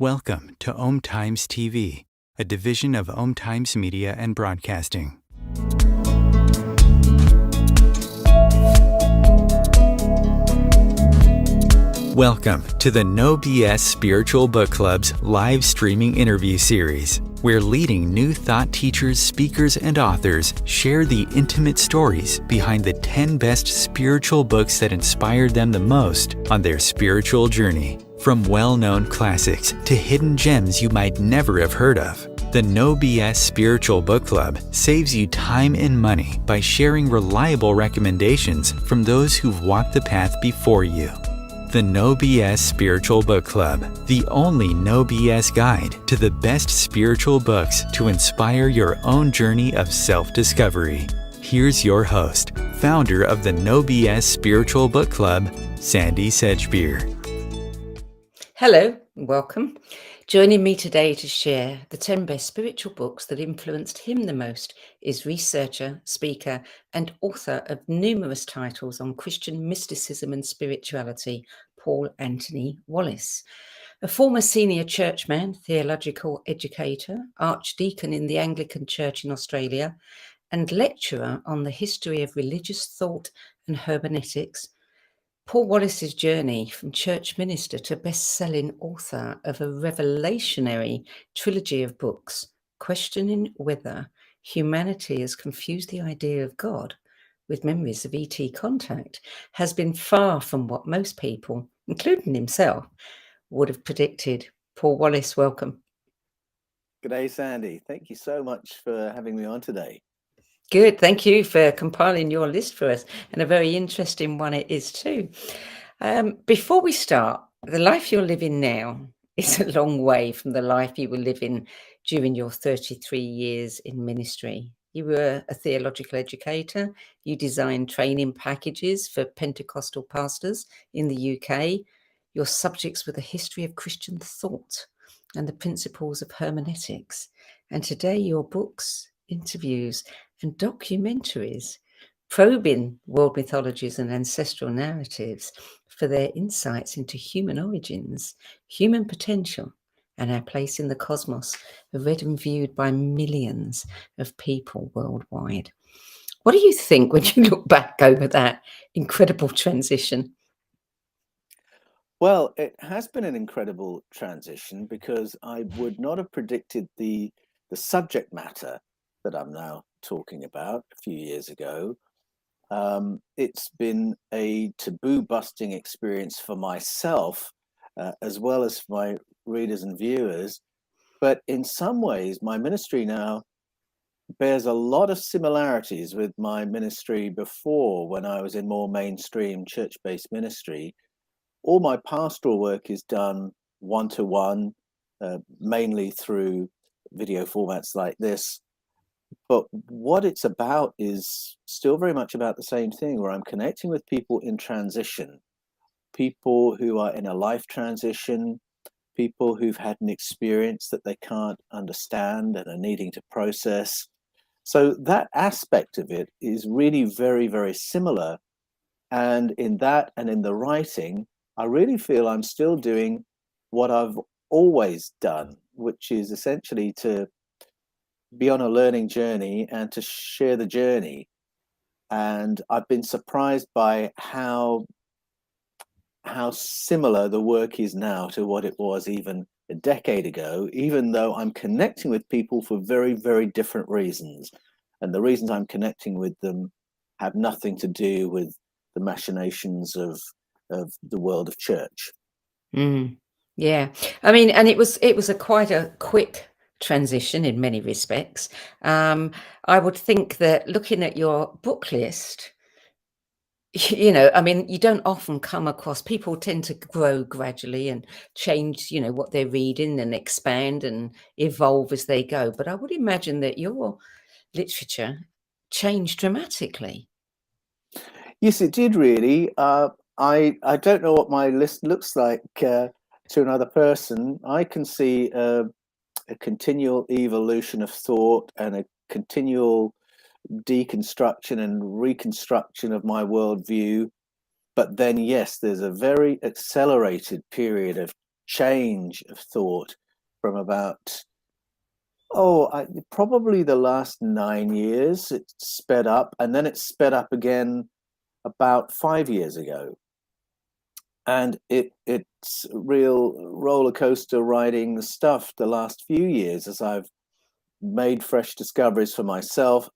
Welcome to Om Times TV, a division of Om Times Media and Broadcasting. Welcome to the No BS Spiritual Book Club's live streaming interview series, where leading new thought teachers, speakers, and authors share the intimate stories behind the 10 best spiritual books that inspired them the most on their spiritual journey. From well-known classics to hidden gems you might never have heard of, the No BS Spiritual Book Club saves you time and money by sharing reliable recommendations from those who've walked the path before you. The No BS Spiritual Book Club, the only no BS guide to the best spiritual books to inspire your own journey of self-discovery. Here's your host, founder of the No BS Spiritual Book Club, Sandy Sedgbeer. Hello, welcome. Joining me today to share the 10 best spiritual books that influenced him the most is researcher, speaker, and author of numerous titles on Christian mysticism and spirituality, Paul Anthony Wallis. A former senior churchman, theological educator, Archdeacon in the Anglican Church in Australia, and lecturer on the history of religious thought and hermeneutics, Paul Wallis's journey from church minister to best-selling author of a revelationary trilogy of books, questioning whether humanity has confused the idea of God with memories of ET contact, has been far from what most people, including himself, would have predicted. Paul Wallis, welcome. Good day, Sandy. Thank you so much for having me on today. Good. Thank you for compiling your list for us, and a very interesting one it is too. Before we start, the life you're living now is a long way from the life you were living during your 33 years in ministry. You were a theological educator. You designed training packages for Pentecostal pastors in the UK. Your subjects were the history of Christian thought and the principles of hermeneutics. And today your books, interviews, and documentaries probing world mythologies and ancestral narratives for their insights into human origins, human potential, and our place in the cosmos are read and viewed by millions of people worldwide. What do you think when you look back over that incredible transition? Well, it has been an incredible transition because I would not have predicted the subject matter that I'm now talking about a few years ago. It's been a taboo-busting experience for myself, as well as for my readers and viewers. But in some ways, my ministry now bears a lot of similarities with my ministry before, when I was in more mainstream church-based ministry. All my pastoral work is done one-to-one, mainly through video formats like this. But what it's about is still very much about the same thing, where I'm connecting with people in transition, people who are in a life transition, people who've had an experience that they can't understand and are needing to process. So that aspect of it is really very, very similar. And in that and in the writing, I really feel I'm still doing what I've always done, which is essentially to be on a learning journey and to share the journey. And I've been surprised by how similar the work is now to what it was even a decade ago, even though I'm connecting with people for very, very different reasons. And the reasons I'm connecting with them have nothing to do with the machinations of the world of church. Yeah, I mean, and it was quite a quick transition in many respects. I would think that looking at your book list, I mean, you don't often come across, people tend to grow gradually and change, what they're reading, and expand and evolve as they go. But I would imagine that your literature changed dramatically. Yes, it did really. I don't know what my list looks like to another person. I can see a continual evolution of thought and a continual deconstruction and reconstruction of my worldview. But then, yes, there's a very accelerated period of change of thought from about, probably the last 9 years. It sped up, and then it sped up again about 5 years ago. And it's real roller coaster riding stuff the last few years as I've made fresh discoveries for myself,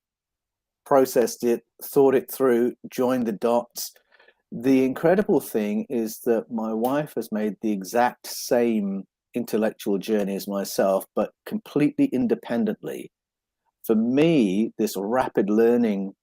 processed it, thought it through, joined the dots. The incredible thing is that my wife has made the exact same intellectual journey as myself, but completely independently. For me, this rapid learning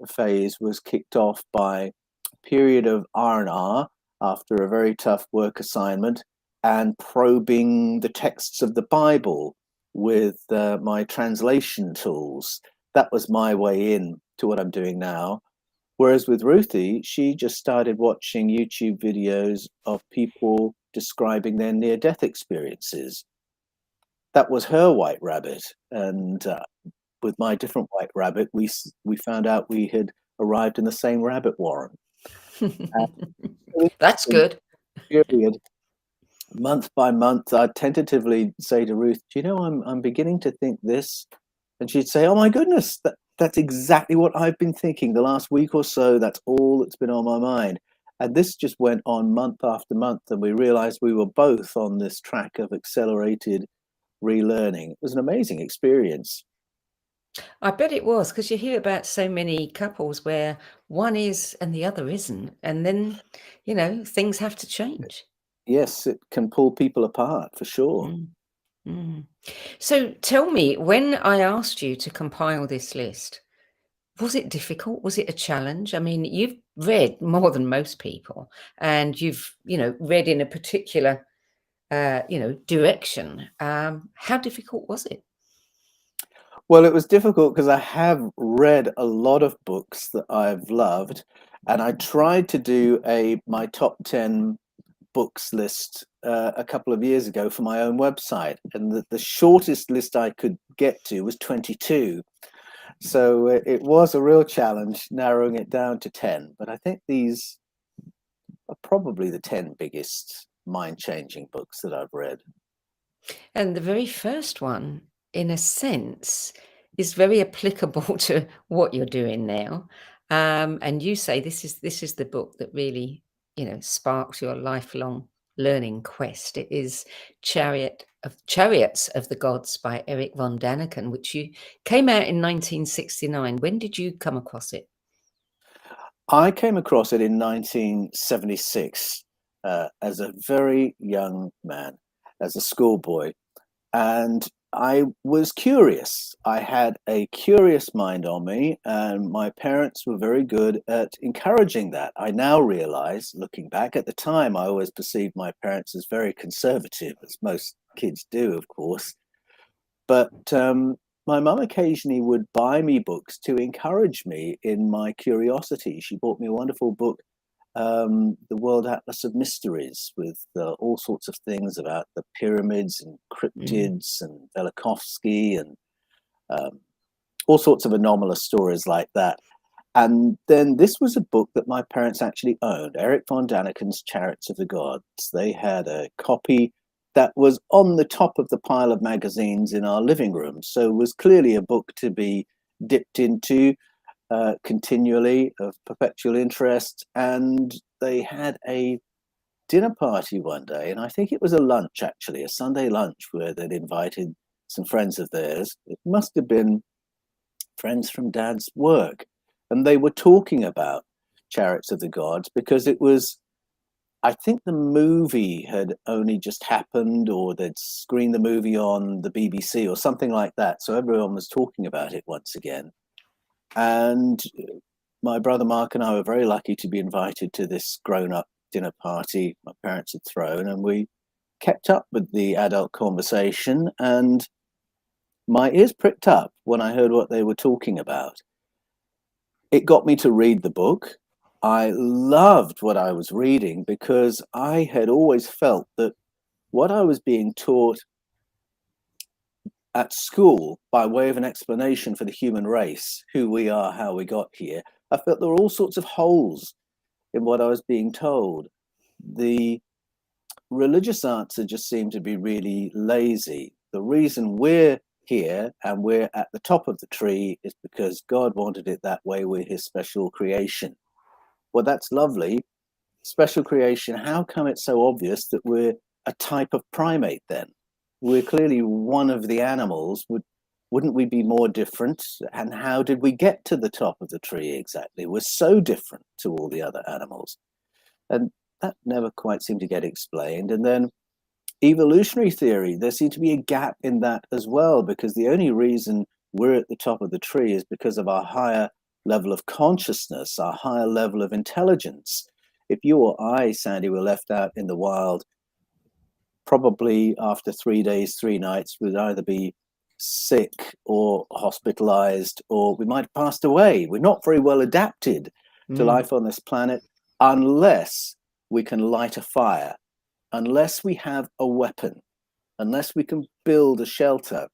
phase was kicked off by a period of R&R after a very tough work assignment and probing the texts of the Bible with my translation tools. That was my way in to what I'm doing now. Whereas with Ruthie, she just started watching YouTube videos of people describing their near-death experiences. That was her white rabbit. And with my different white rabbit, we found out we had arrived in the same rabbit warren. That's good. Period. Month by month, I'd tentatively say to Ruth, "Do you know, I'm beginning to think this," and she'd say, "Oh my goodness, that's exactly what I've been thinking the last week or so. That's all that's been on my mind." And this just went on month after month, and we realized we were both on this track of accelerated relearning. It was an amazing experience. I bet it was, because you hear about so many couples where one is and the other isn't, and then, things have to change. Yes, it can pull people apart for sure. Mm, mm. So tell me, when I asked you to compile this list, was it difficult? Was it a challenge? I mean, you've read more than most people, and you've, read in a particular, direction. How difficult was it? Well, it was difficult because I have read a lot of books that I've loved, and I tried to do my top 10 books list a couple of years ago for my own website, and the shortest list I could get to was 22. So it was a real challenge narrowing it down to 10. But I think these are probably the 10 biggest mind-changing books that I've read. And the very first one, in a sense, is very applicable to what you're doing now. And you say this is the book that really, sparks your lifelong learning quest. It is Chariots of the Gods by Eric von Daniken, which you came out in 1969. When did you come across it? I came across it in 1976 as a very young man, as a schoolboy, and I was curious. I had a curious mind on me, and my parents were very good at encouraging that. I now realize, looking back, at the time, I always perceived my parents as very conservative, as most kids do, of course. But my mum occasionally would buy me books to encourage me in my curiosity. She bought me a wonderful book, the World Atlas of Mysteries, with all sorts of things about the pyramids and cryptids and Velikovsky and all sorts of anomalous stories like that. And then this was a book that my parents actually owned, Eric von Daniken's Chariots of the Gods. They had a copy that was on the top of the pile of magazines in our living room. So it was clearly a book to be dipped into continually, of perpetual interest. And they had a dinner party one day, and I think it was a lunch, actually, a Sunday lunch, where they'd invited some friends of theirs. It must have been friends from Dad's work. And they were talking about Chariots of the Gods because it was, I think the movie had only just happened, or they'd screened the movie on the BBC or something like that. So everyone was talking about it once again. And my brother Mark and I were very lucky to be invited to this grown-up dinner party my parents had thrown, and we kept up with the adult conversation, and my ears pricked up when I heard what they were talking about. It got me to read the book. I loved what I was reading because I had always felt that what I was being taught at school, by way of an explanation for the human race, who we are, how we got here, I felt there were all sorts of holes in what I was being told. The religious answer just seemed to be really lazy. The reason we're here and we're at the top of the tree is because God wanted it that way. We're his special creation. Well, that's lovely. Special creation. How come it's so obvious that we're a type of primate then? We're clearly one of the animals. Wouldn't we be more different? And how did we get to the top of the tree exactly? We're so different to all the other animals. And that never quite seemed to get explained. And then evolutionary theory, there seemed to be a gap in that as well, because the only reason we're at the top of the tree is because of our higher level of consciousness, our higher level of intelligence. If you or I, Sandy, were left out in the wild, probably after 3 days, 3 nights, we'd either be sick or hospitalized, or we might have passed away. We're not very well adapted to life on this planet unless we can light a fire, unless we have a weapon, unless we can build a shelter.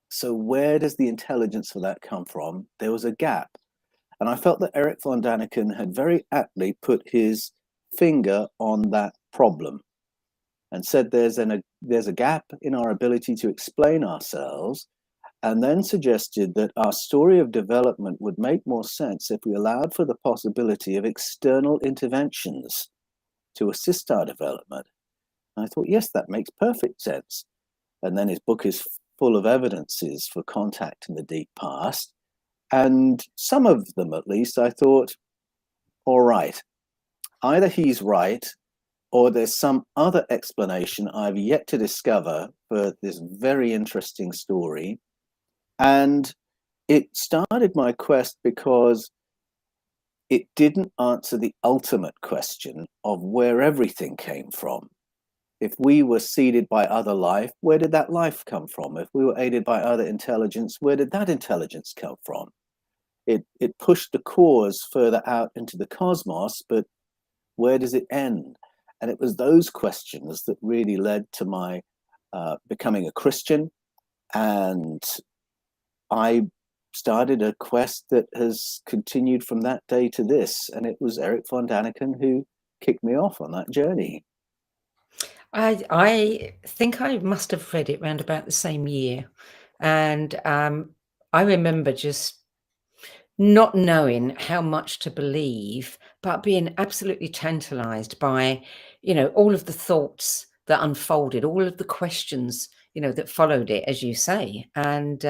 So where does the intelligence for that come from? There was a gap. And I felt that Erich von Däniken had very aptly put his finger on that problem and said there's a gap in our ability to explain ourselves, and then suggested that our story of development would make more sense if we allowed for the possibility of external interventions to assist our development. And I thought, yes, that makes perfect sense. And then his book is full of evidences for contact in the deep past. And some of them, at least, I thought, all right, either he's right or there's some other explanation I've yet to discover for this very interesting story. And it started my quest because it didn't answer the ultimate question of where everything came from. If we were seeded by other life, where did that life come from? If we were aided by other intelligence, where did that intelligence come from? It pushed the cause further out into the cosmos, but where does it end? And it was those questions that really led to my becoming a Christian. And I started a quest that has continued from that day to this. And it was Erich von Däniken who kicked me off on that journey. I think I must have read it around about the same year. And I remember just not knowing how much to believe, but being absolutely tantalized by, all of the thoughts that unfolded, all of the questions, that followed it, as you say. And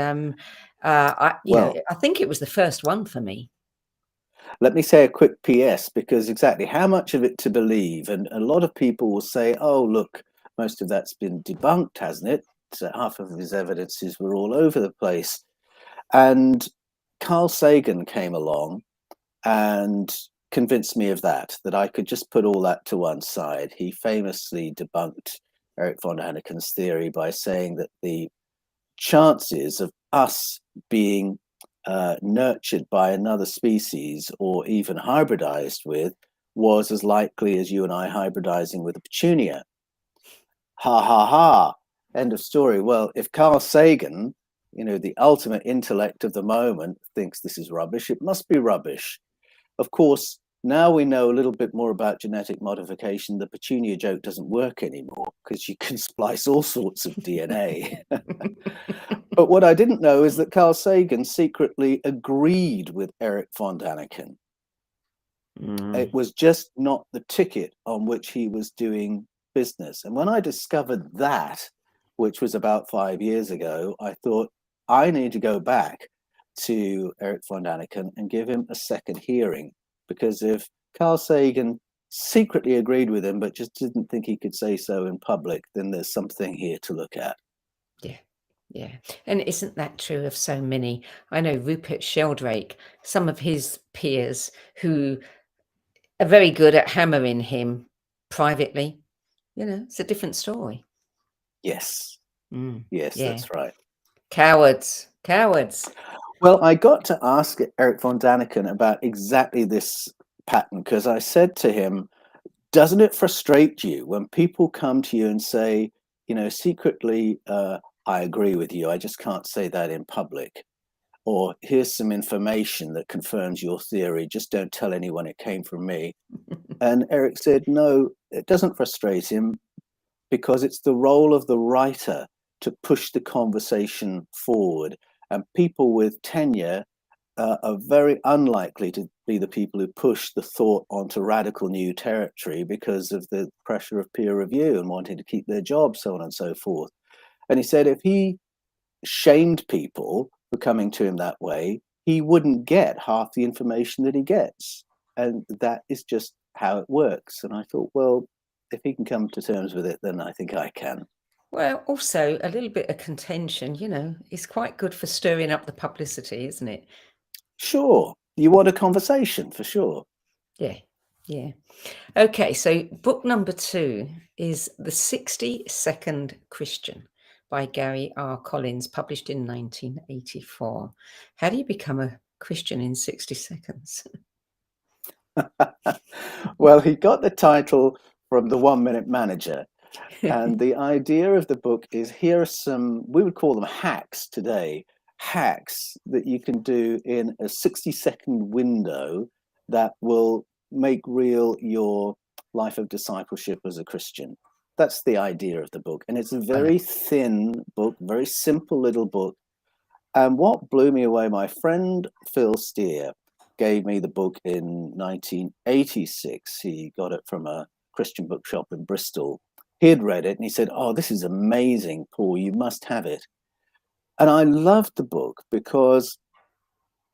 I think it was the first one for me. Let me say a quick PS, because exactly how much of it to believe? And a lot of people will say, oh, look, most of that's been debunked, hasn't it? So half of his evidences were all over the place. And Carl Sagan came along and convinced me of that I could just put all that to one side. He famously debunked Erich von Däniken's theory by saying that the chances of us being nurtured by another species or even hybridized with was as likely as you and I hybridizing with a petunia. Ha ha ha. End of story. Well, if Carl Sagan, the ultimate intellect of the moment, thinks this is rubbish, it must be rubbish. Of course, now we know a little bit more about genetic modification. The petunia joke doesn't work anymore because you can splice all sorts of DNA. But what I didn't know is that Carl Sagan secretly agreed with Erich von Däniken. It was just not the ticket on which he was doing business. And when I discovered that, which was about 5 years ago, I thought, I need to go back to Erich von Däniken and give him a second hearing, because if Carl Sagan secretly agreed with him but just didn't think he could say so in public, then there's something here to look at. Yeah. And isn't that true of so many? I know Rupert Sheldrake, some of his peers who are very good at hammering him privately. It's a different story. Yes. Yeah. That's right. Cowards. Well, I got to ask Erich von Däniken about exactly this pattern, because I said to him, doesn't it frustrate you when people come to you and say, secretly, I agree with you, I just can't say that in public? or here's some information that confirms your theory, just don't tell anyone it came from me. And Eric said, no, it doesn't frustrate him, because it's the role of the writer to push the conversation forward. And people with tenure are very unlikely to be the people who push the thought onto radical new territory because of the pressure of peer review and wanting to keep their job, so on and so forth. And he said if he shamed people for coming to him that way, he wouldn't get half the information that he gets. And that is just how it works. And I thought, well, if he can come to terms with it, then I think I can. Well, also a little bit of contention, is quite good for stirring up the publicity, isn't it? Sure. You want a conversation, for sure. Yeah, yeah. Okay, so book number 2 is The 60-Second Christian by Gary R. Collins, published in 1984. How do you become a Christian in 60 seconds? Well, he got the title from the 1 Minute Manager. And the idea of the book is, here are some, we would call them hacks today, hacks that you can do in a 60-second window that will make real your life of discipleship as a Christian. That's the idea of the book. And it's a very thin book, very simple little book. And what blew me away, my friend Phil Steer gave me the book in 1986. He got it from a Christian bookshop in Bristol. He had read it and he said, oh, this is amazing, Paul, you must have it. And I loved the book because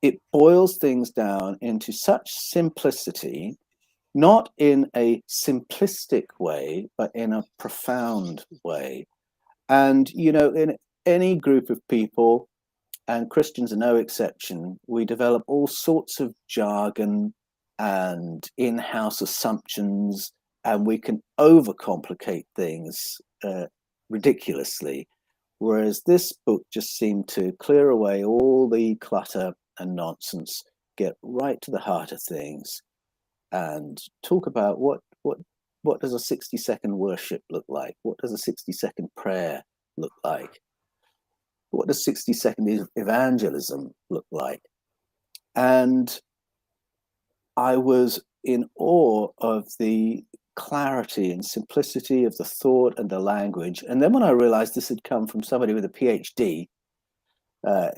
it boils things down into such simplicity, not in a simplistic way, but in a profound way. And, in any group of people, and Christians are no exception, we develop all sorts of jargon and in-house assumptions, and we can overcomplicate things ridiculously. Whereas this book just seemed to clear away all the clutter and nonsense, get right to the heart of things, and talk about what does a 60-second worship look like? What does a 60-second prayer look like? What does 60-second evangelism look like? And I was in awe of the clarity and simplicity of the thought and the language. And then when I realized this had come from somebody with a PhD,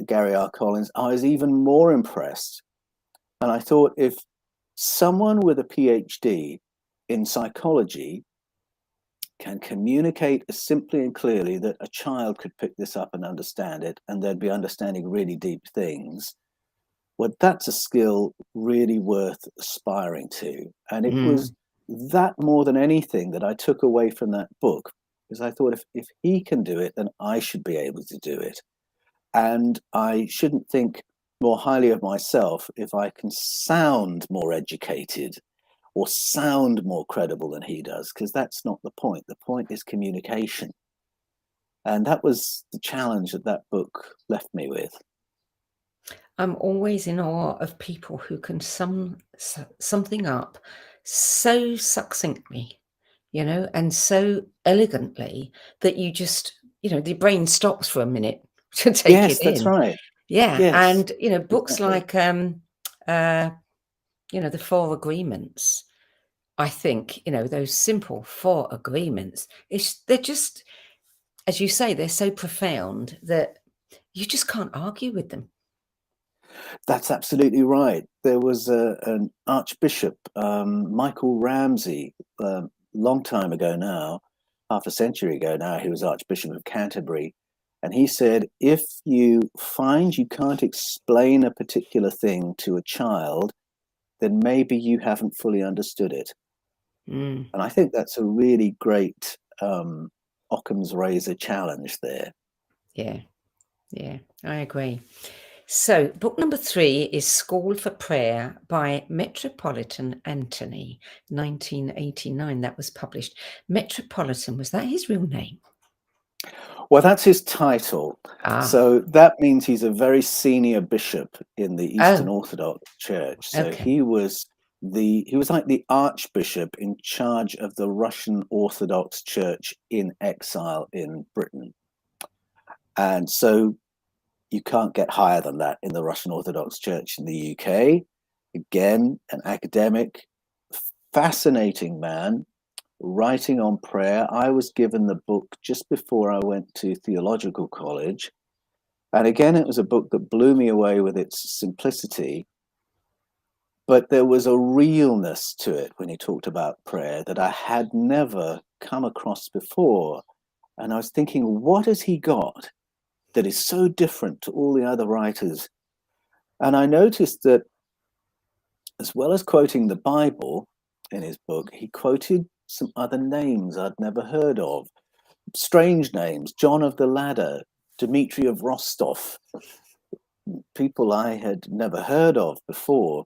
Gary R. Collins, I was even more impressed. And I thought, if someone with a PhD in psychology can communicate as simply and clearly that a child could pick this up and understand it, and they'd be understanding really deep things, well, that's a skill really worth aspiring to. And it was that more than anything that I took away from that book, because I thought, if he can do it, then I should be able to do it. And I shouldn't think more highly of myself if I can sound more educated or sound more credible than he does, because that's not the point. The point is communication. And that was the challenge that book left me with. I'm always in awe of people who can sum something up so succinctly, and so elegantly that you just, the brain stops for a minute to take Yes, it that's in. right. Yeah. Yes, And, books exactly. like, the 4 Agreements, I think, those simple 4 agreements, they're just, as you say, they're so profound that you just can't argue with them. That's absolutely right. There was an Archbishop, Michael Ramsey, long time ago now, half a century ago now, he was Archbishop of Canterbury. And he said, if you find you can't explain a particular thing to a child, then maybe you haven't fully understood it. And I think that's a really great Occam's razor challenge there. Yeah, I agree. So, book number 3 is School for Prayer by Metropolitan Anthony, 1989. That was published. Metropolitan, was that his real name? Well, that's his title. So that means he's a very senior bishop in the Eastern Orthodox Church. So Okay. he was like the Archbishop in charge of the Russian Orthodox Church in exile in Britain. And so you can't get higher than that in the Russian Orthodox Church in the UK. Again, an academic, fascinating man, writing on prayer. I was given the book just before I went to theological college. And again, it was a book that blew me away with its simplicity. But there was a realness to it when he talked about prayer that I had never come across before. And I was thinking, what has he got that is so different to all the other writers? And I noticed that as well as quoting the Bible in his book, he quoted some other names I'd never heard of. Strange names, John of the Ladder, Dmitri of Rostov, people I had never heard of before.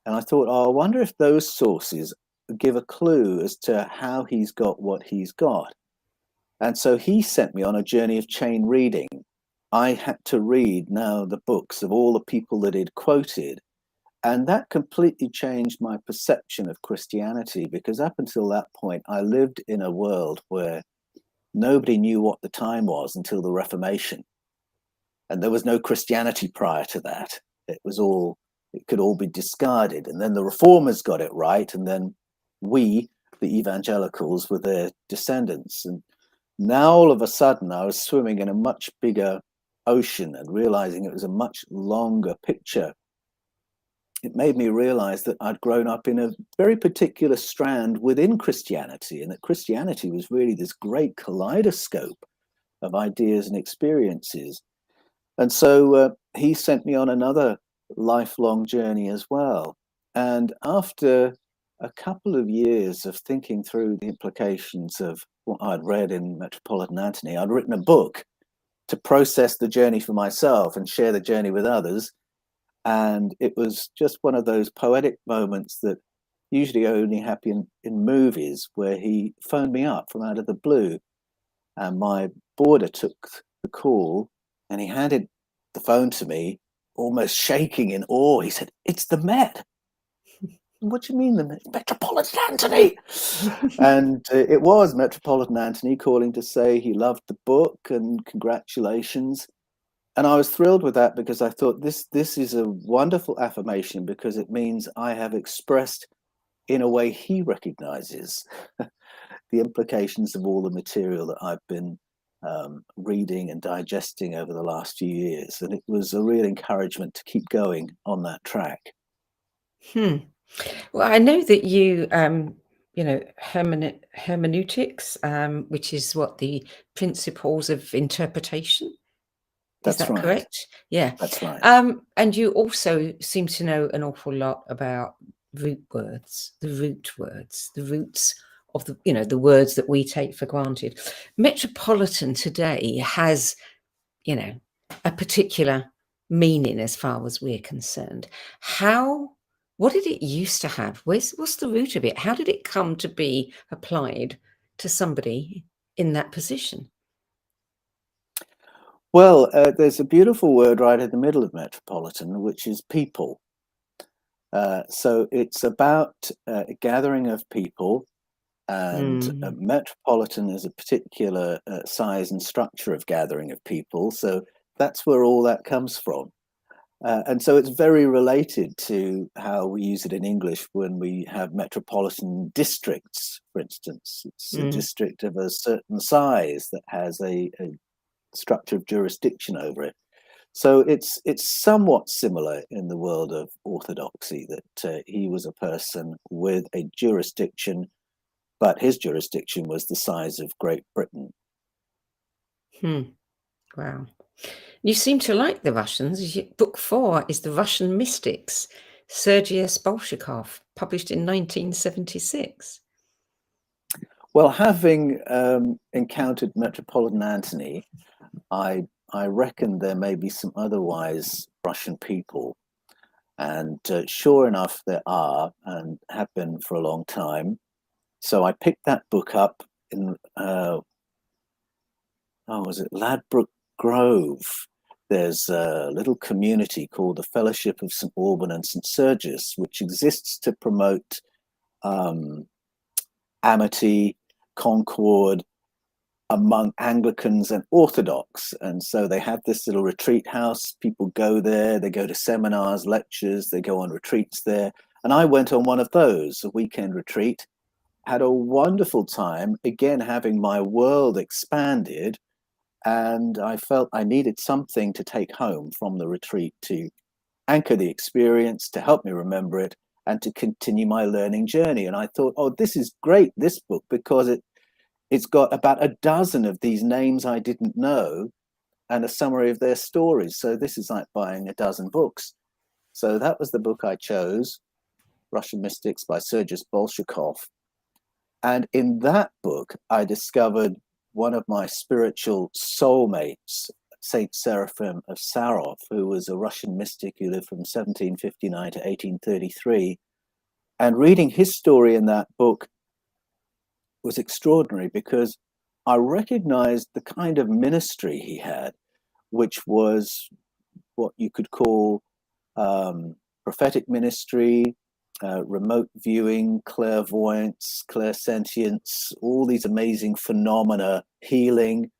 And I thought, oh, I wonder if those sources give a clue as to how he's got what he's got. And so he sent me on a journey of chain reading. I had to read now the books of all the people that he'd quoted. And that completely changed my perception of Christianity, because up until that point, I lived in a world where nobody knew what the time was until the Reformation. And there was no Christianity prior to that. It could all be discarded. And then the reformers got it right. And then we, the evangelicals, were their descendants. And now all of a sudden I was swimming in a much bigger ocean and realizing it was a much longer picture. It made me realize that I'd grown up in a very particular strand within Christianity, and that Christianity was really this great kaleidoscope of ideas and experiences. And so he sent me on another lifelong journey as well. And after a couple of years of thinking through the implications of what I'd read in Metropolitan Anthony, I'd written a book to process the journey for myself and share the journey with others. And it was just one of those poetic moments that usually only happen in movies, where he phoned me up from out of the blue. And my boarder took the call and he handed the phone to me, almost shaking in awe. He said, "It's the Met." "What do you mean the Met?" "Metropolitan Anthony." And it was Metropolitan Anthony calling to say he loved the book and congratulations. And I was thrilled with that, because I thought this is a wonderful affirmation, because it means I have expressed in a way he recognizes the implications of all the material that I've been reading and digesting over the last few years. And it was a real encouragement to keep going on that track. Well, I know that you, hermeneutics, which is what the principles of interpretation. Is That's that right. correct? Yeah. That's right. And you also seem to know an awful lot about root words, the roots of the words that we take for granted. Metropolitan today has, a particular meaning as far as we're concerned. What did it used to have? What's the root of it? How did it come to be applied to somebody in that position? Well, there's a beautiful word right in the middle of metropolitan, which is people. So it's about a gathering of people, and metropolitan is a particular size and structure of gathering of people. So that's where all that comes from. And so it's very related to how we use it in English when we have metropolitan districts, for instance. It's a district of a certain size that has a structure of jurisdiction over it. So it's somewhat similar in the world of orthodoxy, that he was a person with a jurisdiction, but his jurisdiction was the size of Great Britain. Wow. You seem to like the Russians. Book 4 is The Russian Mystics, Sergius Bolshakov, published in 1976. Well, having encountered Metropolitan Anthony, I reckon there may be some otherwise Russian people. And sure enough, there are, and have been for a long time. So I picked that book up in, was it Ladbroke Grove? There's a little community called the Fellowship of St. Alban and St. Sergius, which exists to promote amity, concord, among Anglicans and Orthodox. And so they have this little retreat house. People go there, they go to seminars, lectures, they go on retreats there. And I went on one of those, a weekend retreat, had a wonderful time, again, having my world expanded. And I felt I needed something to take home from the retreat to anchor the experience, to help me remember it, and to continue my learning journey. And I thought, oh, this is great, this book, because it's got about a dozen of these names I didn't know and a summary of their stories. So this is like buying a dozen books. So that was the book I chose, Russian Mystics by Sergius Bolshakov. And in that book, I discovered one of my spiritual soulmates, Saint Seraphim of Sarov, who was a Russian mystic who lived from 1759 to 1833. And reading his story in that book was extraordinary because I recognized the kind of ministry he had, which was what you could call prophetic ministry, remote viewing, clairvoyance, clairsentience, all these amazing phenomena, healing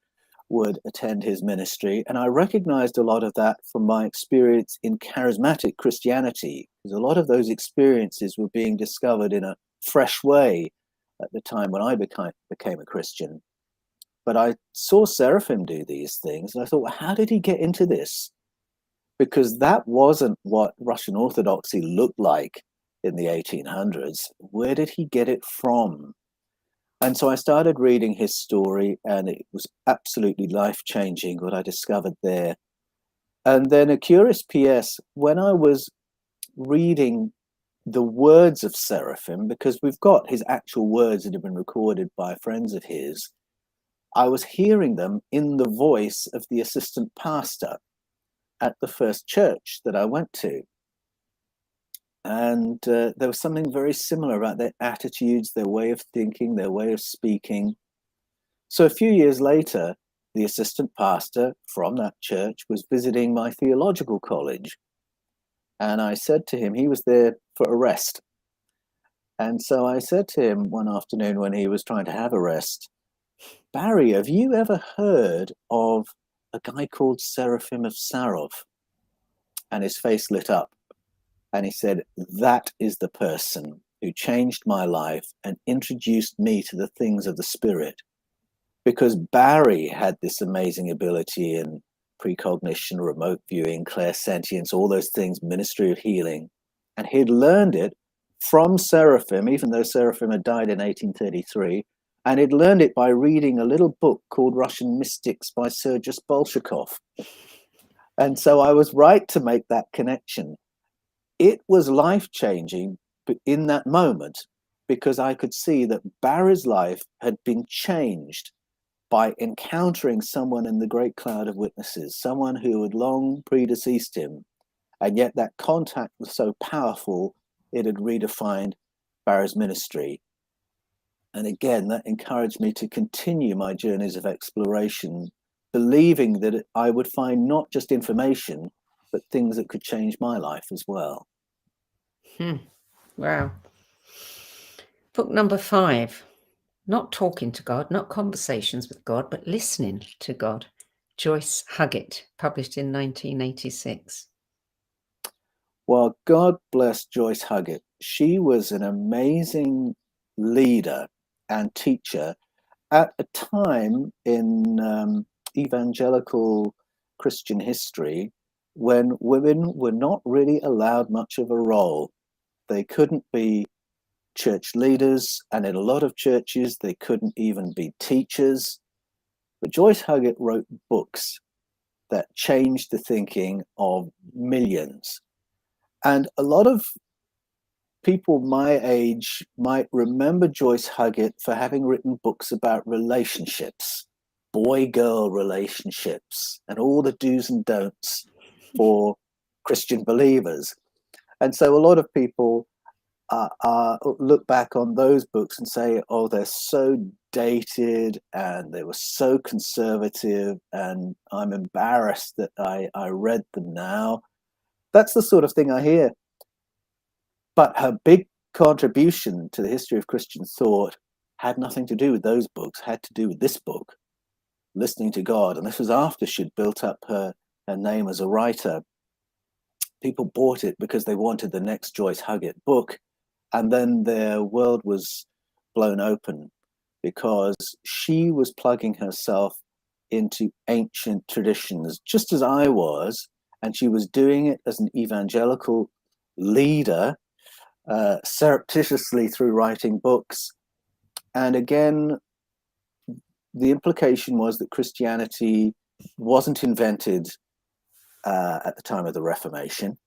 would attend his ministry. And I recognized a lot of that from my experience in charismatic Christianity, because a lot of those experiences were being discovered in a fresh way at the time when I became a Christian. But I saw Seraphim do these things, and I thought, well, how did he get into this? Because that wasn't what Russian Orthodoxy looked like in the 1800s. Where did he get it from? And so I started reading his story, and it was absolutely life-changing what I discovered there. And then a curious PS, when I was reading the words of Seraphim, because we've got his actual words that have been recorded by friends of his, I was hearing them in the voice of the assistant pastor at the first church that I went to. And there was something very similar about their attitudes, their way of thinking, their way of speaking. So a few years later, the assistant pastor from that church was visiting my theological college. And I said to him, he was there for a rest. And so I said to him one afternoon when he was trying to have a rest, Barry, have you ever heard of a guy called Seraphim of Sarov? And his face lit up. And he said, that is the person who changed my life and introduced me to the things of the spirit. Because Barry had this amazing ability in precognition, remote viewing, clairsentience, all those things, ministry of healing. And he'd learned it from Seraphim, even though Seraphim had died in 1833. And he'd learned it by reading a little book called Russian Mystics by Sergius Bolshakov. And so I was right to make that connection. It was life-changing in that moment because I could see that Barry's life had been changed by encountering someone in the great cloud of witnesses, someone who had long predeceased him, and yet that contact was so powerful, it had redefined Barry's ministry. And again, that encouraged me to continue my journeys of exploration, believing that I would find not just information, but things that could change my life as well. Wow. Book number 5, Not Talking to God, not Conversations with God, but Listening to God. Joyce Huggett, published in 1986. Well, God bless Joyce Huggett. She was an amazing leader and teacher at a time in evangelical Christian history when women were not really allowed much of a role. They couldn't be church leaders, and in a lot of churches, they couldn't even be teachers. But Joyce Huggett wrote books that changed the thinking of millions. And a lot of people my age might remember Joyce Huggett for having written books about relationships, boy-girl relationships, and all the do's and don'ts for Christian believers. And so a lot of people look back on those books and say, oh, they're so dated and they were so conservative, and I'm embarrassed that I read them now. That's the sort of thing I hear. But her big contribution to the history of Christian thought had nothing to do with those books, had to do with this book, Listening to God, and this was after she'd built up her name as a writer. People bought it because they wanted the next Joyce Huggett book, and then their world was blown open because she was plugging herself into ancient traditions, just as I was, and she was doing it as an evangelical leader, surreptitiously through writing books. And again, the implication was that Christianity wasn't invented at the time of the Reformation,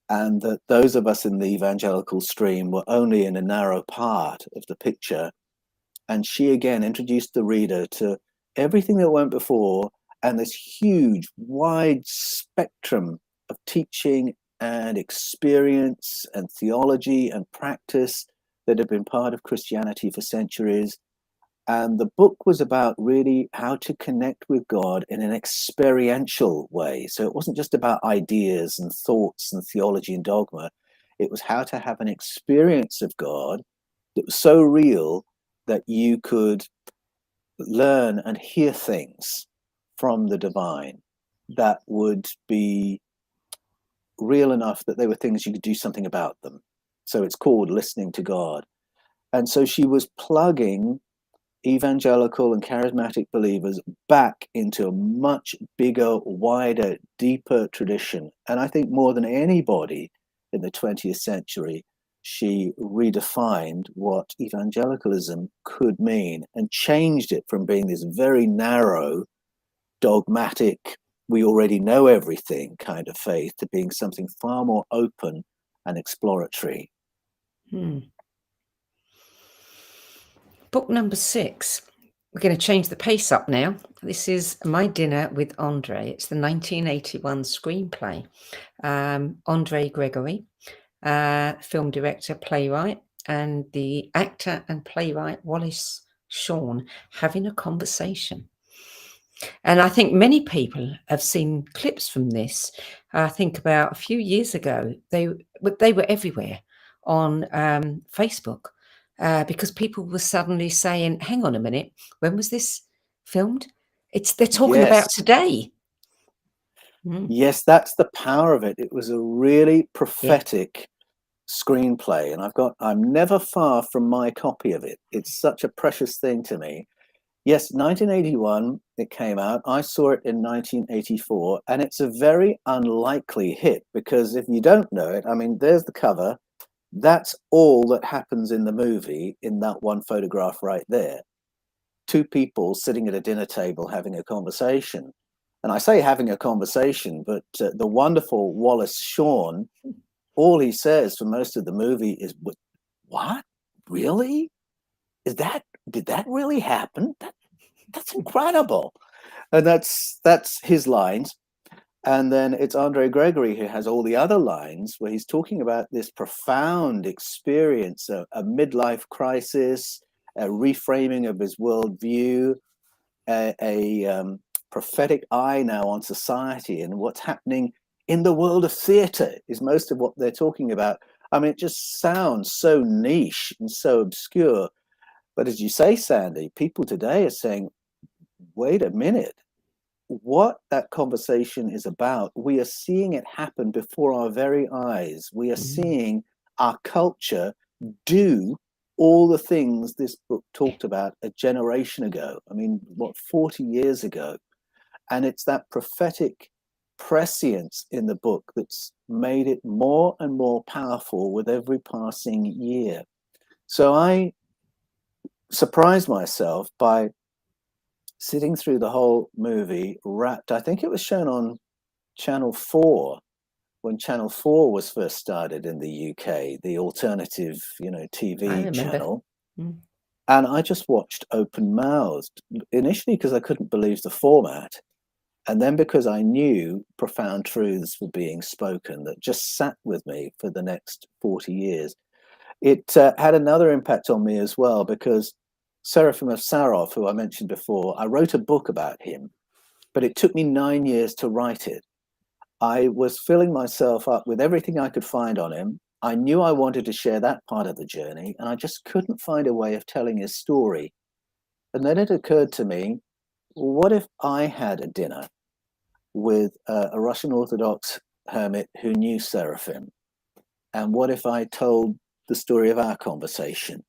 and that those of us in the evangelical stream were only in a narrow part of the picture. And she again introduced the reader to everything that went before, and this huge, wide spectrum of teaching and experience and theology and practice that had been part of Christianity for centuries. And the book was about really how to connect with God in an experiential way. So it wasn't just about ideas and thoughts and theology and dogma. It was how to have an experience of God that was so real that you could learn and hear things from the divine that would be real enough that they were things you could do something about them. So it's called Listening to God. And so she was plugging evangelical and charismatic believers back into a much bigger, wider, deeper tradition. And I think more than anybody in the 20th century, she redefined what evangelicalism could mean and changed it from being this very narrow, dogmatic, we already know everything kind of faith to being something far more open and exploratory. Book number 6. We're going to change the pace up now. This is My Dinner with Andre. It's the 1981 screenplay. Andre Gregory, film director, playwright, and the actor and playwright Wallace Shawn having a conversation. And I think many people have seen clips from this. I think about a few years ago, they were everywhere on Facebook. Because people were suddenly saying, hang on a minute, when was this filmed? They're talking about today. Yes, that's the power of it. It was a really prophetic screenplay, and I'm never far from my copy of it. It's such a precious thing to me. Yes, 1981, it came out. I saw it in 1984, and it's a very unlikely hit because if you don't know it, I mean, there's the cover. That's all that happens in the movie in that one photograph right there. 2 people sitting at a dinner table having a conversation. And I say having a conversation, but the wonderful Wallace Shawn, all he says for most of the movie is, "What? Really? Did that really happen? That's incredible." And that's his lines. And then it's Andre Gregory who has all the other lines where he's talking about this profound experience, a midlife crisis, a reframing of his worldview, a prophetic eye now on society and what's happening in the world of theatre is most of what they're talking about. I mean, it just sounds so niche and so obscure. But as you say, Sandy, people today are saying, wait a minute, what that conversation is about, we are seeing it happen before our very eyes. We are seeing our culture do all the things this book talked about a generation ago. I mean, 40 years ago. And it's that prophetic prescience in the book that's made it more and more powerful with every passing year. So I surprised myself by sitting through the whole movie wrapped. I think it was shown on Channel 4 when Channel 4 was first started in the UK, the alternative, TV channel. And I just watched open-mouthed, initially because I couldn't believe the format, and then because I knew profound truths were being spoken that just sat with me for the next 40 years. It had another impact on me as well, because Seraphim of Sarov, who I mentioned before, I wrote a book about him, but it took me 9 years to write it. I was filling myself up with everything I could find on him. I knew I wanted to share that part of the journey, and I just couldn't find a way of telling his story. And then it occurred to me, what if I had a dinner with a Russian Orthodox hermit who knew Seraphim? And what if I told the story of our conversation?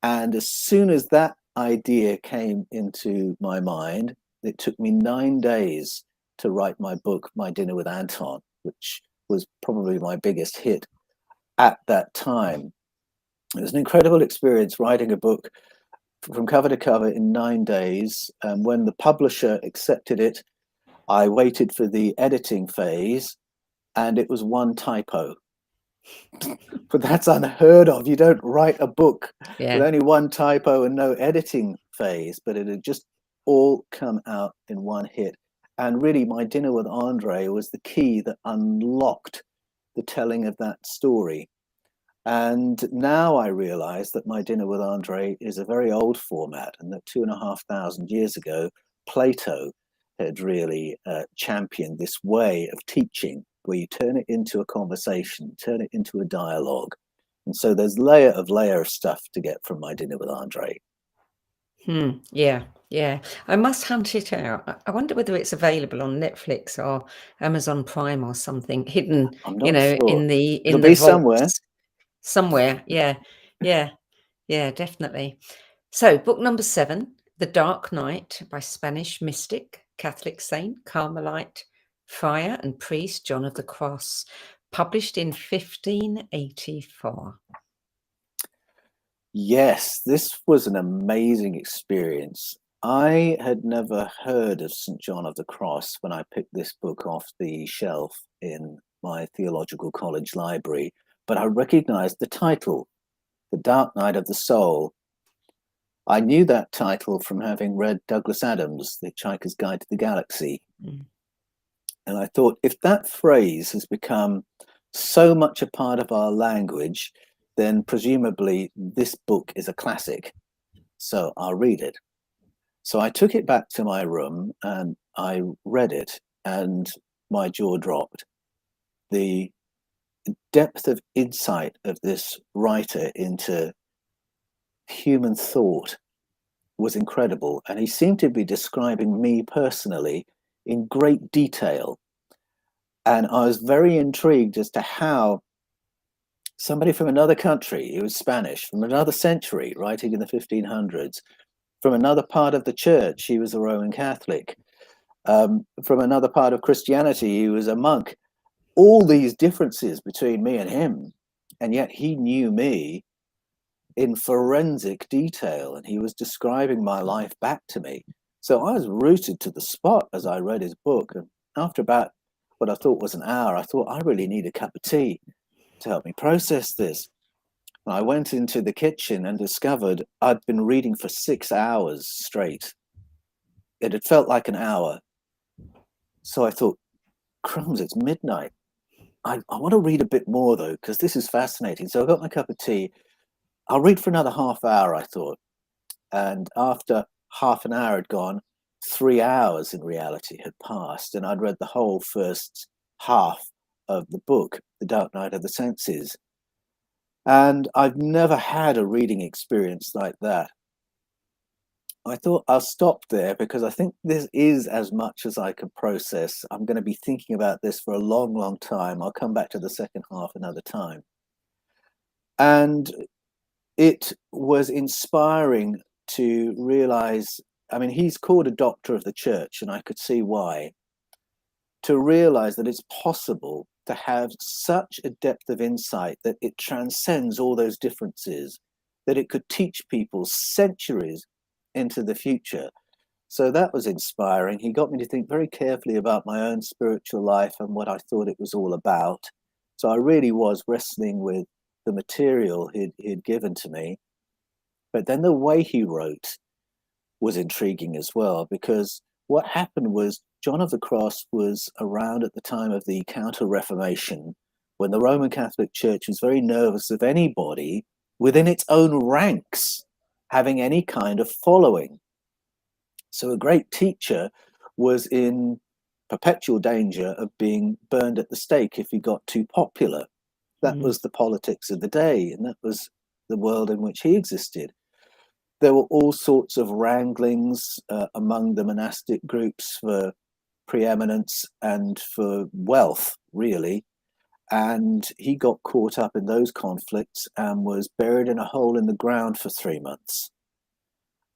And as soon as that idea came into my mind, it took me 9 days to write my book, My Dinner with Anton, which was probably my biggest hit at that time. It was an incredible experience writing a book from cover to cover in 9 days. And when the publisher accepted it, I waited for the editing phase, and it was one typo. But that's unheard of. You don't write a book with only one typo and no editing phase, but it had just all come out in one hit. And really, My Dinner with Andre was the key that unlocked the telling of that story. And now I realize that My Dinner with Andre is a very old format, and that 2,500 years ago, Plato had really championed this way of teaching, where you turn it into a conversation, turn it into a dialogue. And so there's layer of stuff to get from My Dinner with Andre. Yeah. I must hunt it out. I wonder whether it's available on Netflix or Amazon Prime or something hidden, I'm not sure. in the It'll be somewhere. vaults somewhere. Yeah, definitely. So, book number 7, The Dark Night by Spanish mystic, Catholic saint, Carmelite friar and priest John of the Cross, published in 1584. Yes, this was an amazing experience. I had never heard of St. John of the Cross when I picked this book off the shelf in my theological college library, but I recognized the title, The Dark Night of the Soul. I knew that title from having read Douglas Adams' The Hitchhiker's Guide to the Galaxy. And I thought, if that phrase has become so much a part of our language, then presumably this book is a classic. So I'll read it. So I took it back to my room and I read it, and my jaw dropped. The depth of insight of this writer into human thought was incredible. And he seemed to be describing me personally in great detail. And I was very intrigued as to how somebody from another country, he was Spanish, from another century, writing in the 1500s, from another part of the church, he was a Roman Catholic, from another part of Christianity, he was a monk. All these differences between me and him, and yet he knew me in forensic detail, and he was describing my life back to me. So I was rooted to the spot as I read his book. And after about what I thought was an hour, I thought, I really need a cup of tea to help me process this. And I went into the kitchen and discovered I'd been reading for 6 hours straight. It had felt like an hour. So I thought, crumbs, it's midnight. I want to read a bit more, though, because this is fascinating. So I got my cup of tea. I'll read for another half hour, I thought. And after half an hour had gone, 3 hours in reality had passed, and I'd read the whole first half of the book, The Dark Night of the Senses. And I've never had a reading experience like that. I thought I'll stop there because I think this is as much as I can process. I'm going to be thinking about this for a long, long time. I'll come back to the second half another time. And it was inspiring to realize, I mean, he's called a doctor of the church, and I could see why, to realize that it's possible to have such a depth of insight that it transcends all those differences, that it could teach people centuries into the future. So that was inspiring. He got me to think very carefully about my own spiritual life and what I thought it was all about. So I really was wrestling with the material he'd given to me. But then the way he wrote was intriguing as well, because what happened was John of the Cross was around at the time of the Counter-Reformation, when the Roman Catholic Church was very nervous of anybody within its own ranks having any kind of following. So a great teacher was in perpetual danger of being burned at the stake if he got too popular. That was the politics of the day, and that was the world in which he existed. there were all sorts of wranglings among the monastic groups for preeminence and for wealth, really. And he got caught up in those conflicts and was buried in a hole in the ground for 3 months.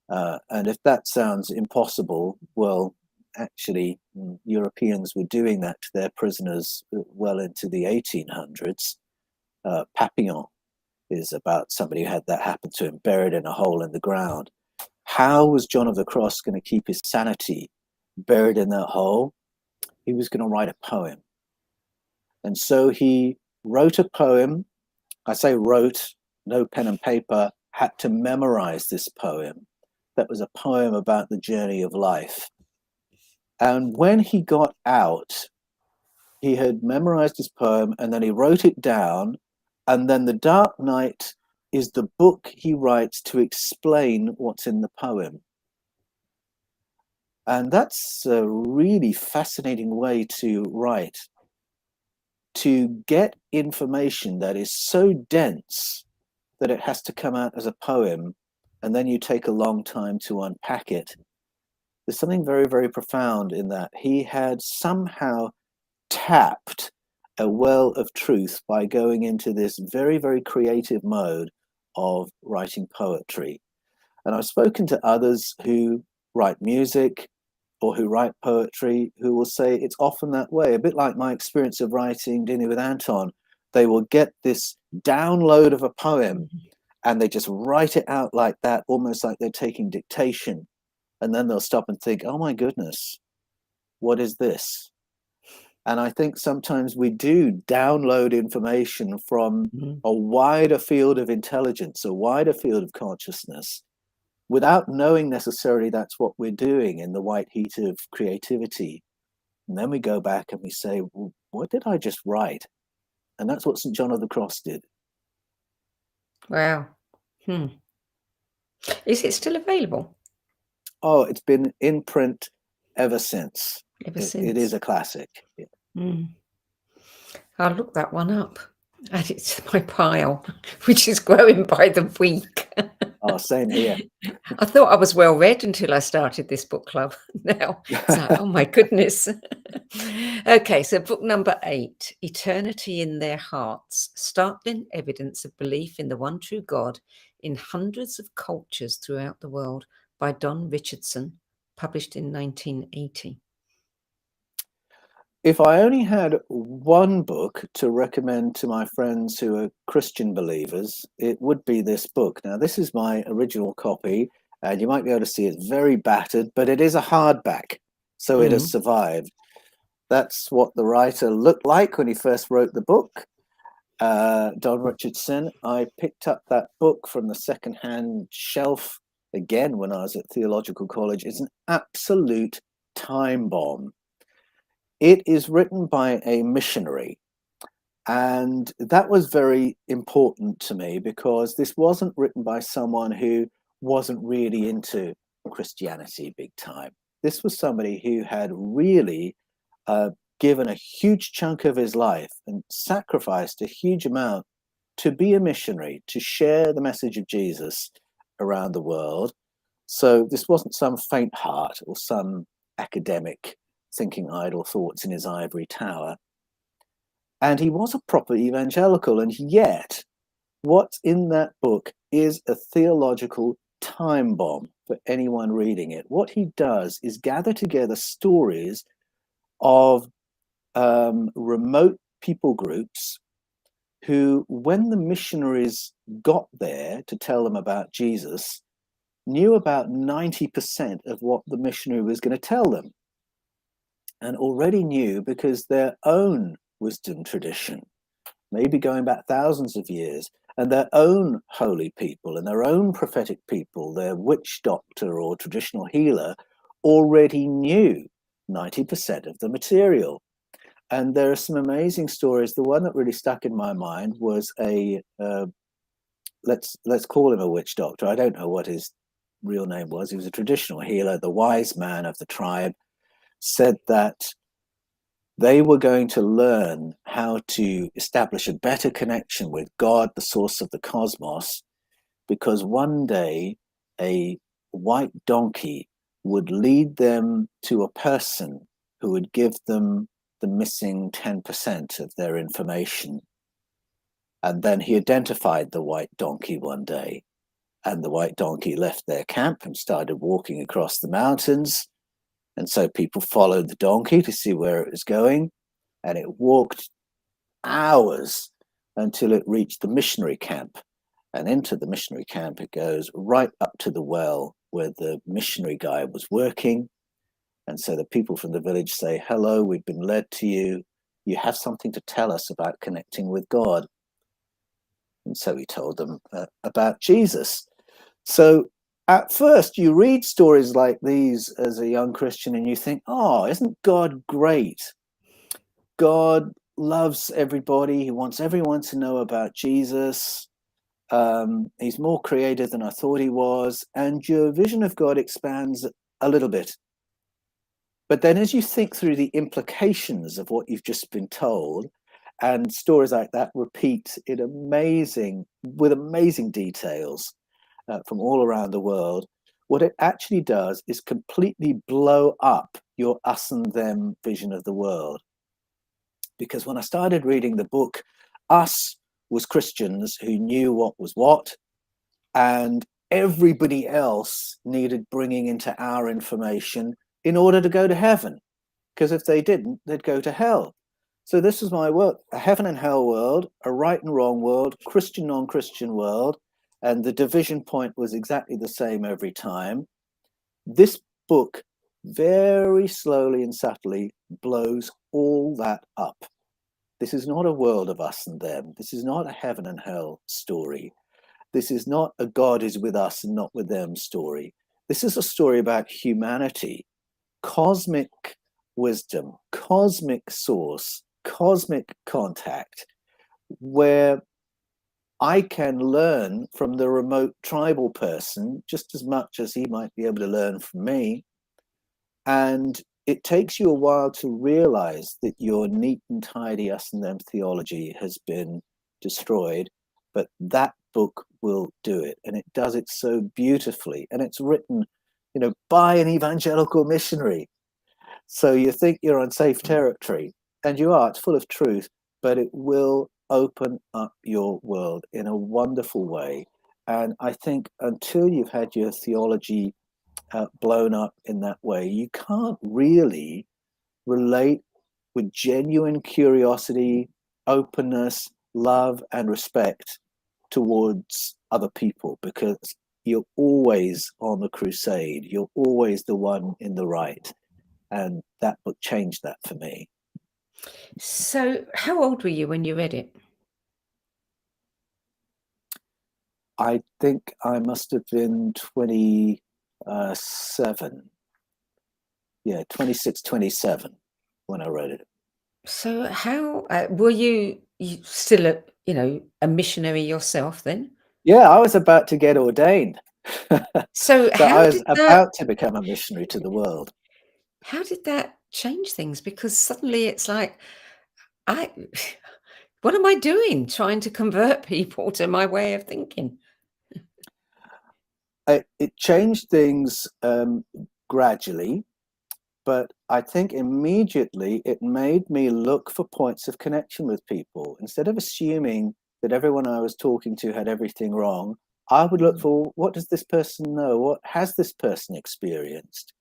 And if that sounds impossible, well, actually, Europeans were doing that to their prisoners well into the 1800s. Papillon is about somebody who had that happen to him, buried in a hole in the ground. How was John of the Cross going to keep his sanity buried in that hole? He was going to write a poem. And so he wrote a poem. I say wrote, no pen and paper, had to memorize this poem. That was a poem about the journey of life. And when he got out, he had memorized his poem and then he wrote it down. And then The Dark Night is the book he writes to explain what's in the poem. And that's a really fascinating way to write, to get information that is so dense that it has to come out as a poem, and then you take a long time to unpack it. There's something very, very profound in that. He had somehow tapped a well of truth by going into this very, very creative mode of writing poetry. And I've spoken to others who write music or who write poetry who will say it's often that way, a bit like my experience of writing Dinner with Anton. They will get this download of a poem and they just write it out like that, almost like they're taking dictation. And then they'll stop and think, oh my goodness, what is this? And I think sometimes we do download information from a wider field of intelligence, a wider field of consciousness, without knowing necessarily that's what we're doing in the white heat of creativity. And then we go back and we say, well, what did I just write? And that's what St. John of the Cross did. Wow. Is it still available? Oh, it's been in print ever since. It is a classic. Yeah. I'll look that one up. Add it to my pile, which is growing by the week. Oh, same here. I thought I was well read until I started this book club. Now it's like, oh my goodness. Okay, so book number 8, Eternity in Their Hearts, Startling Evidence of Belief in the One True God in Hundreds of Cultures Throughout the World, by Don Richardson, published in 1980. If I only had one book to recommend to my friends who are Christian believers, it would be this book. Now, this is my original copy, and you might be able to see it's very battered, but it is a hardback, so it has survived. That's what the writer looked like when he first wrote the book, Don Richardson. I picked up that book from the secondhand shelf again when I was at theological college. It's an absolute time bomb. It is written by a missionary, and that was very important to me because this wasn't written by someone who wasn't really into Christianity big time. This was somebody who had really given a huge chunk of his life and sacrificed a huge amount to be a missionary, to share the message of Jesus around the world. So this wasn't some faint heart or some academic thinking idle thoughts in his ivory tower. And he was a proper evangelical, and yet what's in that book is a theological time bomb for anyone reading it. What he does is gather together stories of remote people groups who, when the missionaries got there to tell them about Jesus, knew about 90% of what the missionary was going to tell them, and already knew because their own wisdom tradition, maybe going back thousands of years, and their own holy people and their own prophetic people, their witch doctor or traditional healer, already knew 90% of the material. And there are some amazing stories. The one that really stuck in my mind was let's call him a witch doctor. I don't know what his real name was. He was a traditional healer. The wise man of the tribe said that they were going to learn how to establish a better connection with God, the source of the cosmos, because one day a white donkey would lead them to a person who would give them the missing 10% of their information. And then he identified the white donkey one day, and the white donkey left their camp and started walking across the mountains. And so people followed the donkey to see where it was going, and it walked hours until it reached the missionary camp. And into the missionary camp it goes, right up to the well where the missionary guy was working. And so the people from the village say, "Hello, we've been led to you. You have something to tell us about connecting with God." And so he told them about Jesus. So at first you read stories like these as a young Christian and you think, oh, isn't God great? God loves everybody. He wants everyone to know about Jesus. He's more creative than I thought he was. And your vision of God expands a little bit. But then as you think through the implications of what you've just been told, and stories like that repeat with amazing details from all around the world, what it actually does is completely blow up your us and them vision of the world. Because when I started reading the book, us was Christians who knew what was what, and everybody else needed bringing into our information in order to go to heaven. Because if they didn't, they'd go to hell. So this is my work: a heaven and hell world, a right and wrong world, Christian, non-Christian world. And the division point was exactly the same every time. This book very slowly and subtly blows all that up. This is not a world of us and them. This is not a heaven and hell story. This is not a God is with us and not with them story. This is a story about humanity, cosmic wisdom, cosmic source, cosmic contact, where I can learn from the remote tribal person just as much as he might be able to learn from me. And it takes you a while to realize that your neat and tidy us and them theology has been destroyed, but that book will do it. And it does it so beautifully. And it's written, by an evangelical missionary. So you think you're on safe territory, and you are. It's full of truth, but it will open up your world in a wonderful way. And I think until you've had your theology blown up in that way, you can't really relate with genuine curiosity, openness, love, and respect towards other people, because you're always on the crusade. You're always the one in the right. And that book changed that for me. So how old were you when you read it? I think I must have been 27. Yeah, 26, 27 when I read it. So how were you still a missionary yourself then? Yeah, I was about to get ordained. So So how I was did about to become a missionary to the world. that change things? Because suddenly it's like, I what am I doing trying to convert people to my way of thinking? It changed things gradually, but I think immediately it made me look for points of connection with people. Instead of assuming that everyone I was talking to had everything wrong, I would look for, what does this person know? What has this person experienced?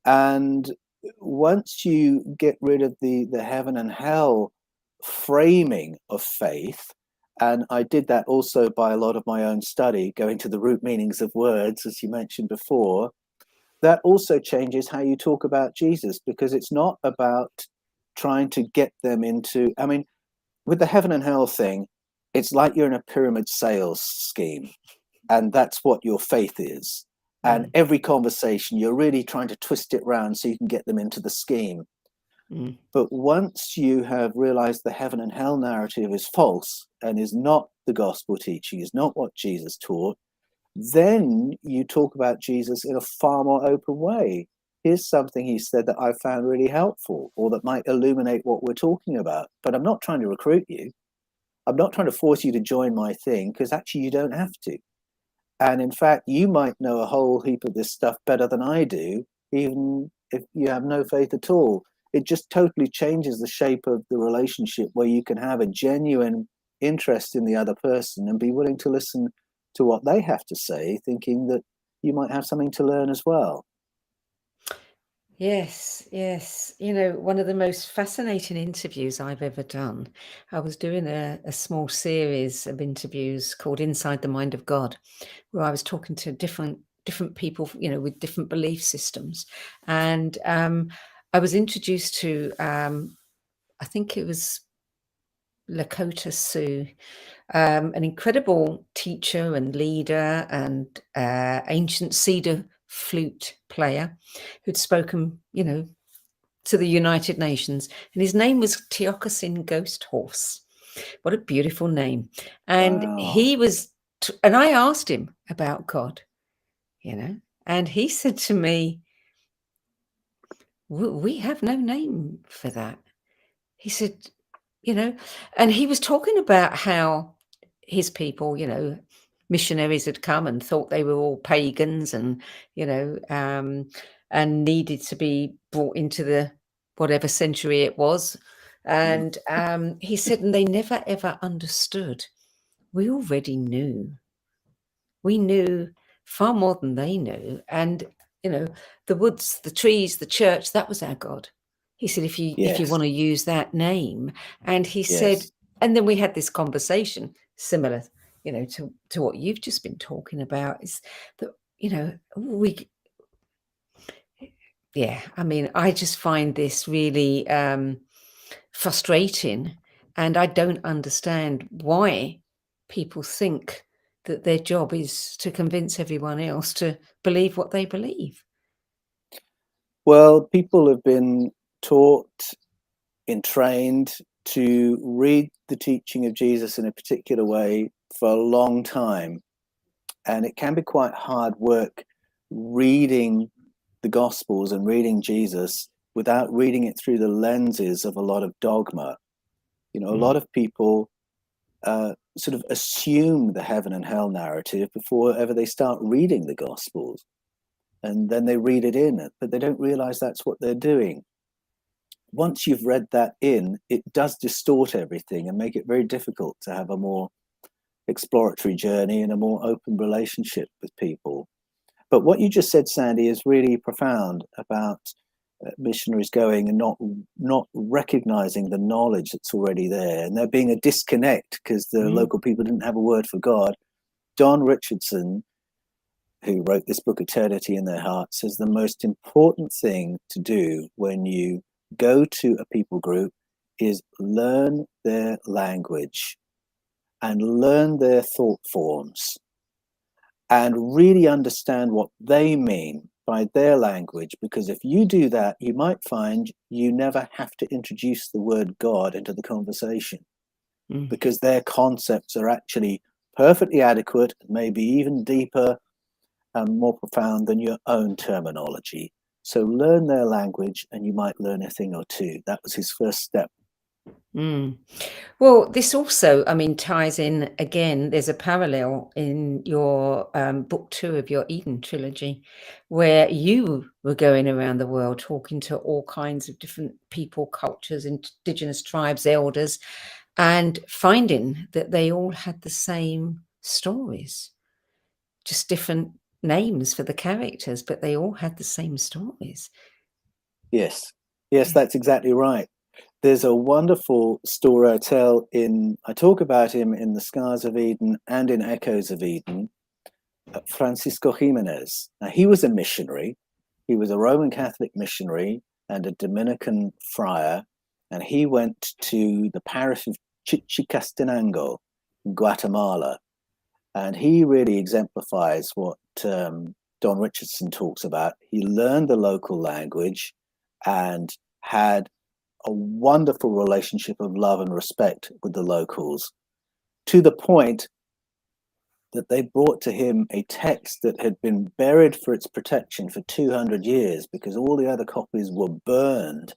And once you get rid of the heaven and hell framing of faith, and I did that also by a lot of my own study, going to the root meanings of words, as you mentioned before, that also changes how you talk about Jesus, because it's not about trying to get them into, with the heaven and hell thing, it's like you're in a pyramid sales scheme, and that's what your faith is. And every conversation, you're really trying to twist it around so you can get them into the scheme. But once you have realized the heaven and hell narrative is false and is not the gospel teaching, is not what Jesus taught, then you talk about Jesus in a far more open way. Here's something he said that I found really helpful, or that might illuminate what we're talking about. But I'm not trying to recruit you. I'm not trying to force you to join my thing, because actually you don't have to. And in fact, you might know a whole heap of this stuff better than I do, even if you have no faith at all. It just totally changes the shape of the relationship, where you can have a genuine interest in the other person and be willing to listen to what they have to say, thinking that you might have something to learn as well. Yes, yes. One of the most fascinating interviews I've ever done, I was doing a small series of interviews called Inside the Mind of God, where I was talking to different people, with different belief systems. And I was introduced to, I think it was Lakota Sioux, an incredible teacher and leader and ancient cedar flute player who'd spoken, to the United Nations, and his name was Teokasin Ghost Horse. What a beautiful name! And Wow. he was, and I asked him about God, and he said to me, We have no name for that." He said, and he was talking about how his people, missionaries had come and thought they were all pagans, and you know, um, and needed to be brought into the whatever century it was. Mm. And he said, and they never ever understood. We already knew. We knew far more than they knew. And you know, the woods, the trees, the church, that was our God. He said, if you Yes, want to use that name. And he said, yes. and then we had this conversation similar, to what you've just been talking about, is that, we yeah, I mean, I just find this really frustrating, and I don't understand why people think that their job is to convince everyone else to believe what they believe. Well, people have been taught and trained to read the teaching of Jesus in a particular way for a long time. And it can be quite hard work reading the Gospels and reading Jesus without reading it through the lenses of a lot of dogma. A Mm. lot of people sort of assume the heaven and hell narrative before ever they start reading the Gospels. And then they read it in, but they don't realize that's what they're doing. Once you've read that in, it does distort everything and make it very difficult to have a more exploratory journey and a more open relationship with people. But what you just said, Sandy, is really profound about missionaries going and not recognizing the knowledge that's already there, and there being a disconnect because the Mm. local people didn't have a word for God. Don Richardson, who wrote this book, Eternity in Their Hearts, says the most important thing to do when you go to a people group is learn their language and learn their thought forms and really understand what they mean by their language. Because if you do that, you might find you never have to introduce the word God into the conversation, Mm. because their concepts are actually perfectly adequate, maybe even deeper and more profound than your own terminology. So learn their language and you might learn a thing or two. That was his first step. Mm. Well, this also, I mean, ties in again. There's a parallel in your book 2 of your Eden trilogy, where you were going around the world talking to all kinds of different people, cultures, indigenous tribes, elders, and finding that they all had the same stories, just different names for the characters, but they all had the same stories. Yes, yes, Yeah. that's exactly right. There's a wonderful story I talk about him in The Scars of Eden and in Echoes of Eden, Francisco Jimenez. Now, he was a missionary. He was a Roman Catholic missionary and a Dominican friar, and he went to the parish of Chichicastenango in Guatemala. And he really exemplifies what Don Richardson talks about. He learned the local language and had a wonderful relationship of love and respect with the locals, to the point that they brought to him a text that had been buried for its protection for 200 years because all the other copies were burned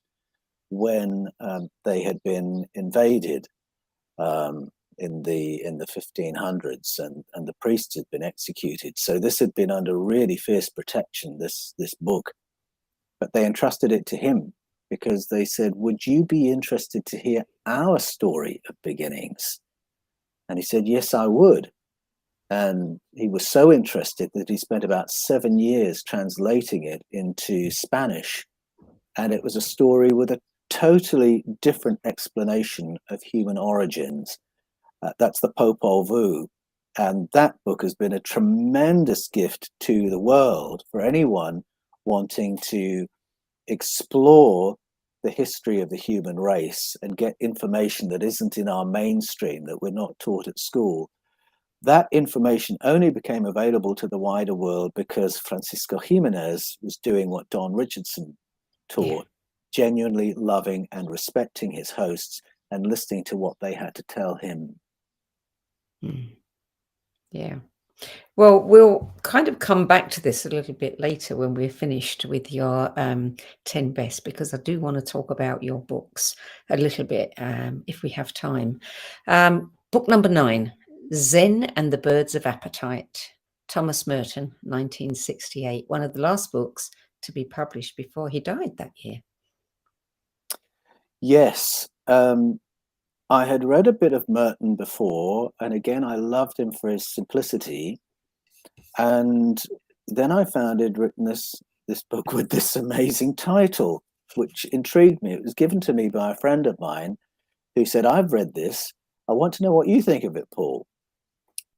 when they had been invaded in the 1500s, and the priests had been executed. So this had been under really fierce protection, this book. But they entrusted it to him because they said, "Would you be interested to hear our story of beginnings?" And he said, "Yes, I would." And he was so interested that he spent about 7 years translating it into Spanish. And it was a story with a totally different explanation of human origins. That's the Popol Vuh. And that book has been a tremendous gift to the world for anyone wanting to explore the history of the human race and get information that isn't in our mainstream, that we're not taught at school. That information only became available to the wider world because Francisco Jimenez was doing what Don Richardson taught, genuinely loving and respecting his hosts and listening to what they had to tell him. Yeah. Well, we'll kind of come back to this a little bit later when we're finished with your 10 best, because I do want to talk about your books a little bit if we have time. Book number 9, Zen and the Birds of Appetite, Thomas Merton, 1968, one of the last books to be published before he died that year. Yes. I had read a bit of Merton before, and again, I loved him for his simplicity. And then I found he'd written this book with this amazing title, which intrigued me. It was given to me by a friend of mine who said, "I've read this. I want to know what you think of it, Paul."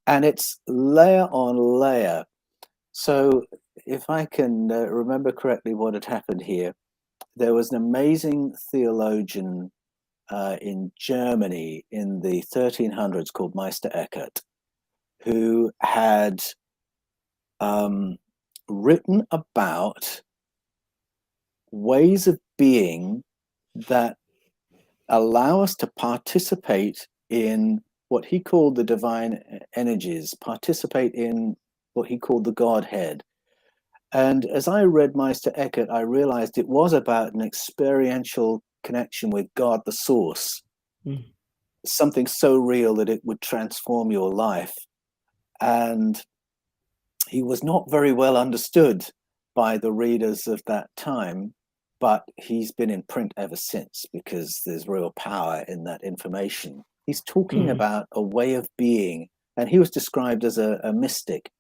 And it's layer on layer. So if I can remember correctly what had happened here, there was an amazing theologian in Germany in the 1300s called Meister Eckhart, who had written about ways of being that allow us to participate in what he called the divine energies, participate in what he called the Godhead. And as I read Meister Eckhart, I realized it was about an experiential connection with God, the source, something so real that it would transform your life. And he was not very well understood by the readers of that time, but he's been in print ever since because there's real power in that information. He's talking about a way of being, and he was described as a mystic.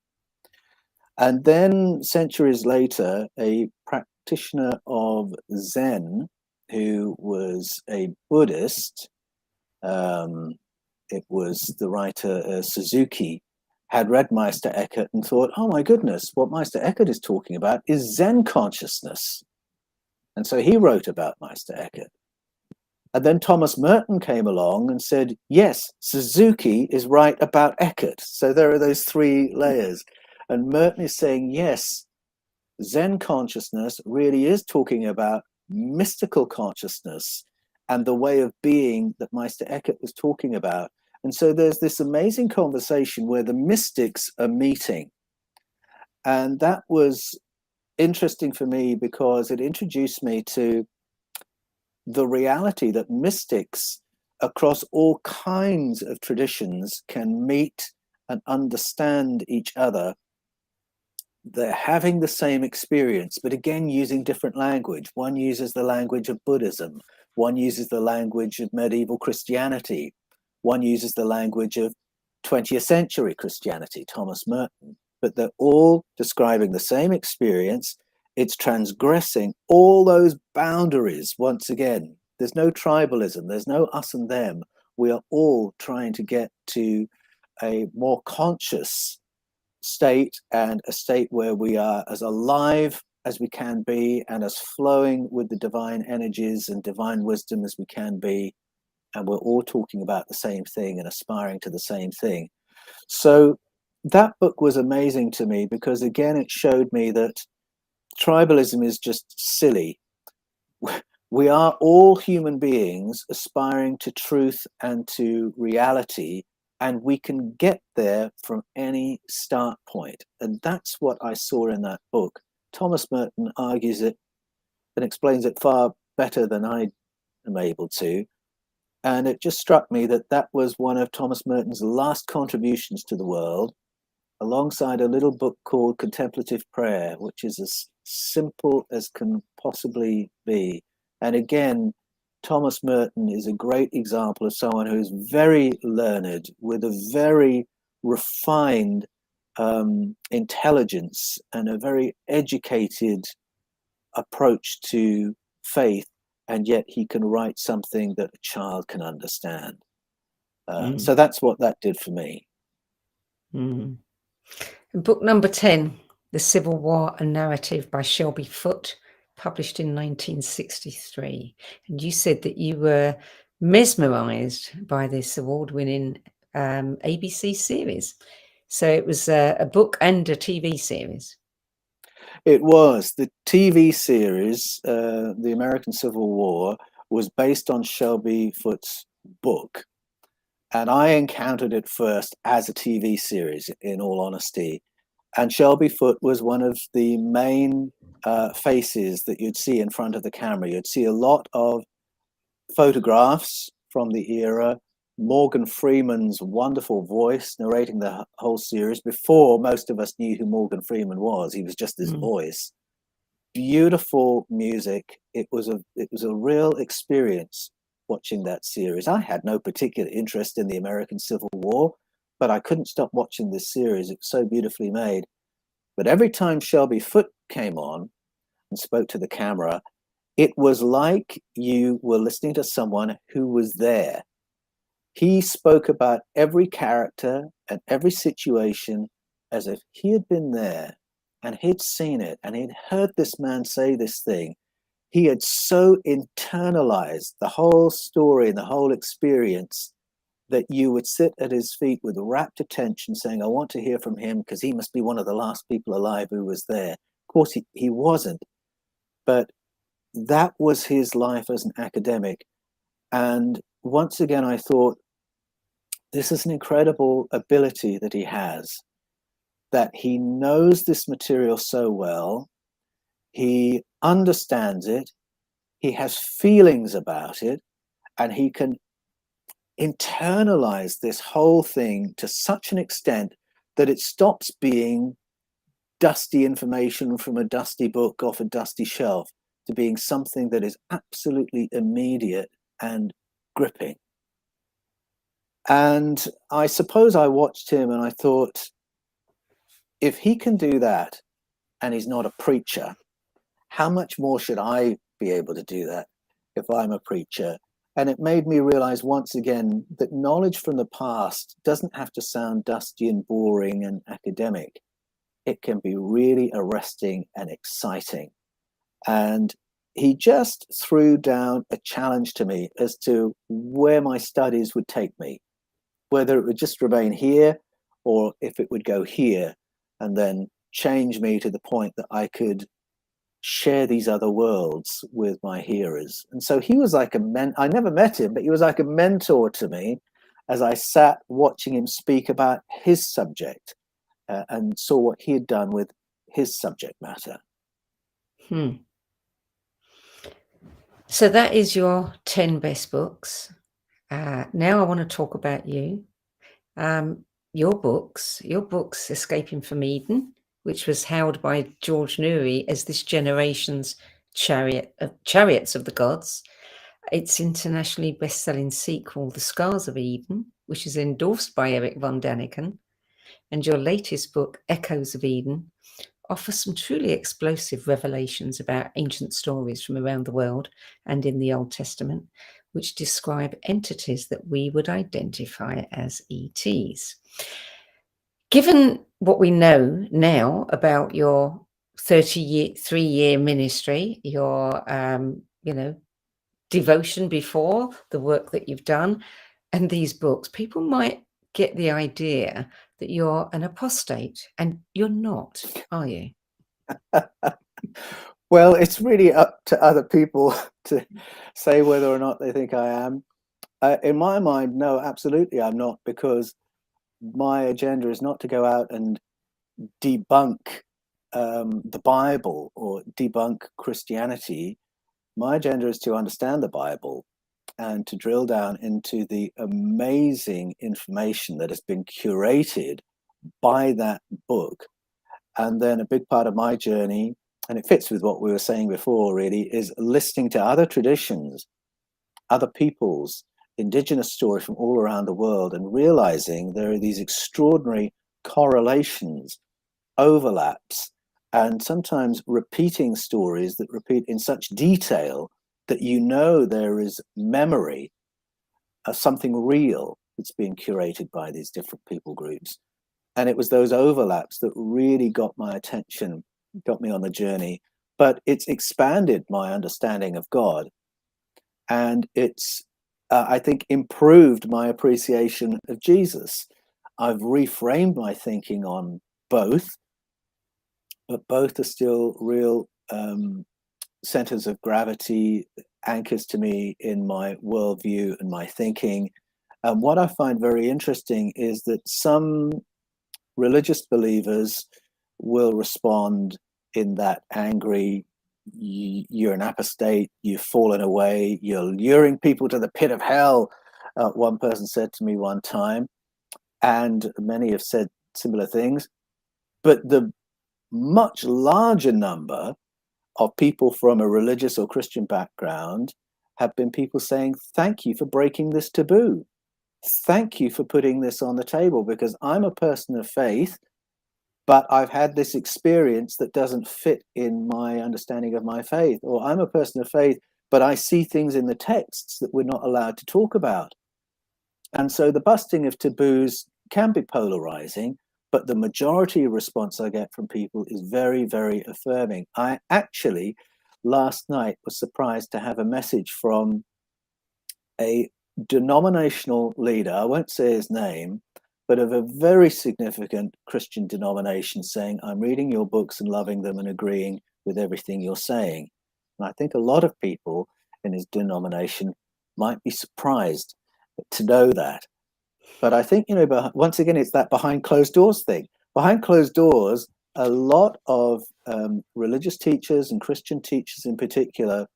And then centuries later, a practitioner of Zen, who was a Buddhist, it was the writer Suzuki, had read Meister Eckhart and thought, "Oh my goodness, what Meister Eckhart is talking about is Zen consciousness." And so he wrote about Meister Eckhart. And then Thomas Merton came along and said, yes, Suzuki is right about Eckhart. So there are those 3 layers. And Merton is saying, yes, Zen consciousness really is talking about mystical consciousness and the way of being that Meister Eckhart was talking about. And so there's this amazing conversation where the mystics are meeting. And that was interesting for me because it introduced me to the reality that mystics across all kinds of traditions can meet and understand each other. They're having the same experience, but again, using different language. One uses the language of Buddhism. One uses the language of medieval Christianity. One uses the language of 20th century Christianity, Thomas Merton. But they're all describing the same experience. It's transgressing all those boundaries once again. There's no tribalism. There's no us and them. We are all trying to get to a more conscious state, and a state where we are as alive as we can be and as flowing with the divine energies and divine wisdom as we can be. And we're all talking about the same thing and aspiring to the same thing. So that book was amazing to me because, again, it showed me that tribalism is just silly. We are all human beings aspiring to truth and to reality, and we can get there from any start point. And that's what I saw in that book. Thomas Merton argues it and explains it far better than I am able to. And it just struck me that that was one of Thomas Merton's last contributions to the world, alongside a little book called Contemplative Prayer, which is as simple as can possibly be. And again, Thomas Merton is a great example of someone who's very learned, with a very refined intelligence and a very educated approach to faith, and yet he can write something that a child can understand. So that's what that did for me. And book number 10, The Civil War, a Narrative by Shelby Foote, published in 1963. And you said that you were mesmerized by this award-winning ABC series. So it was a book and a TV series. It was. The TV series, The American Civil War, was based on Shelby Foote's book. And I encountered it first as a TV series, in all honesty. And Shelby Foote was one of the main faces that you'd see in front of the camera. You'd see a lot of photographs from the era, Morgan Freeman's wonderful voice narrating the whole series. Before most of us knew who Morgan Freeman was, he was just this voice. Beautiful music. It was a real experience watching that series. I had no particular interest in the American Civil War, but I couldn't stop watching this series. It's so beautifully made. But every time Shelby Foote came on and spoke to the camera, it was like you were listening to someone who was there. He spoke about every character and every situation as if he had been there and he'd seen it and he'd heard this man say this thing. He had so internalized the whole story and the whole experience that you would sit at his feet with rapt attention saying, I want to hear from him because he must be one of the last people alive who was there. Of course, he wasn't, but that was his life as an academic. And once again, I thought, this is an incredible ability that he has, that he knows this material so well, he understands it, he has feelings about it, and he can internalize this whole thing to such an extent that it stops being dusty information from a dusty book off a dusty shelf to being something that is absolutely immediate and gripping. And I suppose I watched him and I thought, if he can do that and he's not a preacher, how much more should I be able to do that if I'm a preacher? And it made me realize once again that knowledge from the past doesn't have to sound dusty and boring and academic. It can be really arresting and exciting. And he just threw down a challenge to me as to where my studies would take me, whether it would just remain here or if it would go here and then change me to the point that I could share these other worlds with my hearers. And so he was like I never met him, but he was like a mentor to me as I sat watching him speak about his subject and saw what he had done with his subject matter. So that is your 10 best books. Now I want to talk about you. Your books, Escaping from Eden, which was hailed by George Newry as this generation's Chariots of the Gods. Its internationally best-selling sequel, The Scars of Eden, which is endorsed by Eric von Daniken. And your latest book, Echoes of Eden, offers some truly explosive revelations about ancient stories from around the world and in the Old Testament, which describe entities that we would identify as ETs. Given what we know now about your 33-year ministry, your devotion before, the work that you've done, and these books, people might get the idea that you're an apostate, and you're not, are you? Well, it's really up to other people to say whether or not they think I am. In my mind, no, absolutely I'm not, because my agenda is not to go out and debunk the Bible or debunk Christianity. My agenda is to understand the Bible and to drill down into the amazing information that has been curated by that book. And then a big part of my journey, and it fits with what we were saying before really, is listening to other traditions, other people's indigenous stories from all around the world, and realizing there are these extraordinary correlations, overlaps, and sometimes repeating stories that repeat in such detail that you know there is memory of something real that's being curated by these different people groups. And it was those overlaps that really got my attention, got me on the journey. But it's expanded my understanding of God. And it's, I think, improved my appreciation of Jesus. I've reframed my thinking on both, but both are still real centers of gravity, anchors to me in my worldview and my thinking. And what I find very interesting is that some religious believers will respond in that angry, you're an apostate, you've fallen away, you're luring people to the pit of hell, one person said to me one time, and many have said similar things. But the much larger number of people from a religious or Christian background have been people saying, thank you for breaking this taboo. Thank you for putting this on the table, because I'm a person of faith, but I've had this experience that doesn't fit in my understanding of my faith. Or I'm a person of faith, but I see things in the texts that we're not allowed to talk about. And so the busting of taboos can be polarizing, but the majority response I get from people is very, very affirming. I actually, last night, was surprised to have a message from a denominational leader, I won't say his name, but of a very significant Christian denomination, saying, I'm reading your books and loving them and agreeing with everything you're saying. And I think a lot of people in his denomination might be surprised to know that. But I think, once again, it's that behind closed doors thing. Behind closed doors, a lot of religious teachers and Christian teachers in particular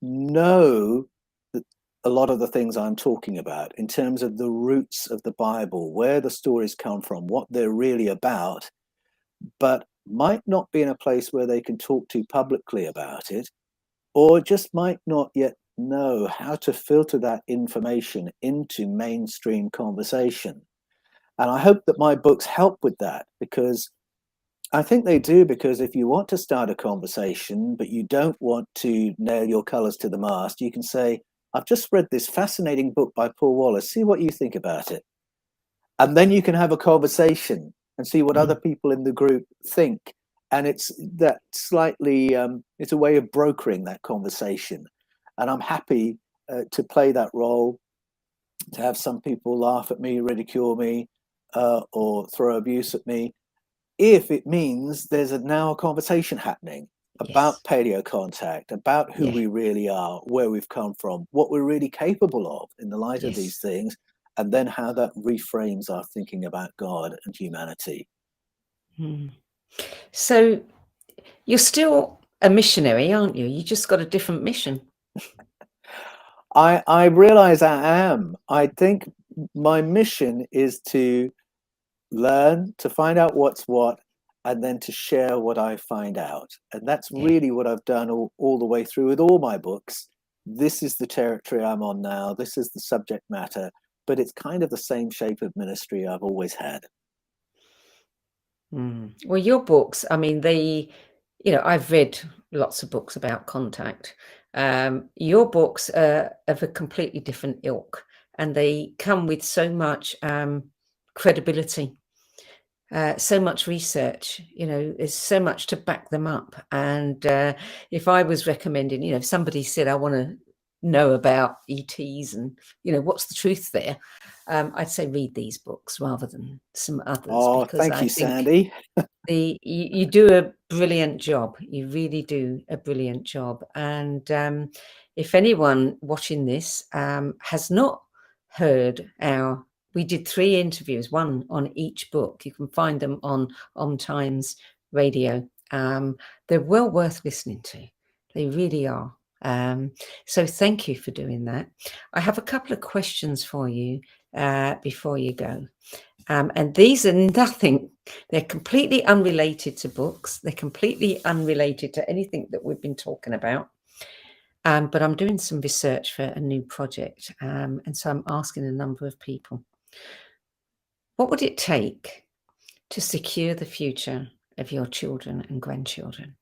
know that a lot of the things I'm talking about in terms of the roots of the Bible, where the stories come from, what they're really about, but might not be in a place where they can talk to publicly about it, or just might not yet know how to filter that information into mainstream conversation. And I hope that my books help with that, because I think they do, because if you want to start a conversation, but you don't want to nail your colors to the mast, you can say, I've just read this fascinating book by Paul Wallis. See what you think about it. And then you can have a conversation and see what other people in the group think. And it's that slightly, it's a way of brokering that conversation. And I'm happy to play that role, to have some people laugh at me, ridicule me, or throw abuse at me, if it means there's now a conversation happening about paleo contact, about who we really are, where we've come from, what we're really capable of in the light of these things, and then how that reframes our thinking about God and humanity. So you're still a missionary, aren't you? You just got a different mission. I realize I am. I think my mission is to learn, to find out what's what, and then to share what I find out. And that's really what I've done all the way through with all my books. This is the territory I'm on now. This is the subject matter, but it's kind of the same shape of ministry I've always had. Well, your books, I mean, I've read lots of books about contact. Your books are of a completely different ilk, and they come with so much credibility, so much research. There's so much to back them up. And if I was recommending, if somebody said, I want to know about ETs and, what's the truth there, I'd say read these books rather than some others. Oh, because thank you, Sandy. You do a brilliant job. You really do a brilliant job. And if anyone watching this has not heard we did 3 interviews, one on each book. You can find them on Times Radio. They're well worth listening to. They really are. So thank you for doing that. I have a couple of questions for you before you go. And these are nothing, they're completely unrelated to books. They're completely unrelated to anything that we've been talking about. But I'm doing some research for a new project. And so I'm asking a number of people, what would it take to secure the future of your children and grandchildren?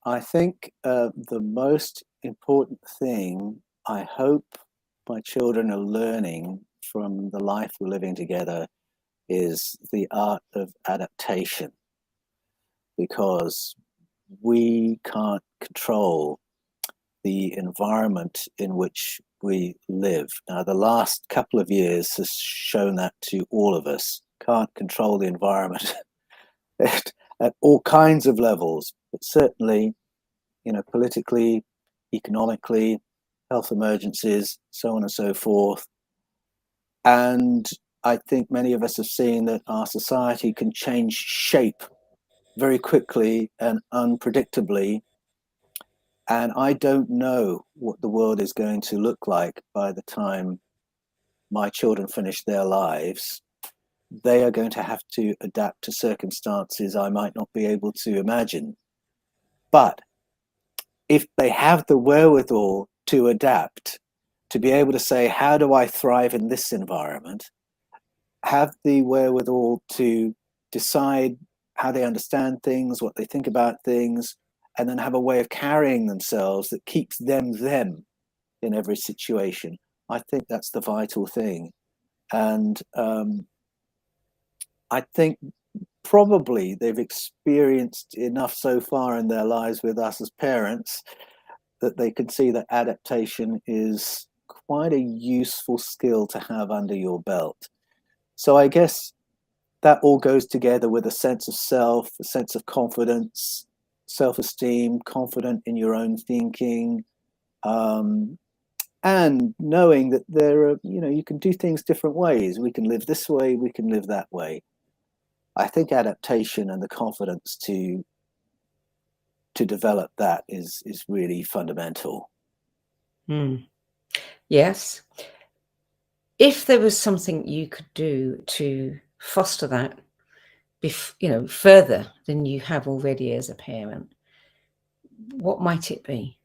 I think the most important thing I hope my children are learning from the life we're living together is the art of adaptation, because we can't control the environment in which we live. Now, the last couple of years has shown that to all of us. Can't control the environment at all kinds of levels, but certainly, politically, economically, health emergencies, so on and so forth. And I think many of us have seen that our society can change shape very quickly and unpredictably. And I don't know what the world is going to look like by the time my children finish their lives. They are going to have to adapt to circumstances I might not be able to imagine. But if they have the wherewithal to adapt, to be able to say, how do I thrive in this environment? Have the wherewithal to decide how they understand things, what they think about things, and then have a way of carrying themselves that keeps them in every situation. I think that's the vital thing. And I think probably they've experienced enough so far in their lives with us as parents that they can see that adaptation is quite a useful skill to have under your belt. So I guess that all goes together with a sense of self, a sense of confidence, self-esteem, confident in your own thinking, and knowing that there are, you can do things different ways. We can live this way, we can live that way. I think adaptation and the confidence to develop that is really fundamental. Yes. If there was something you could do to foster that, further than you have already as a parent, what might it be?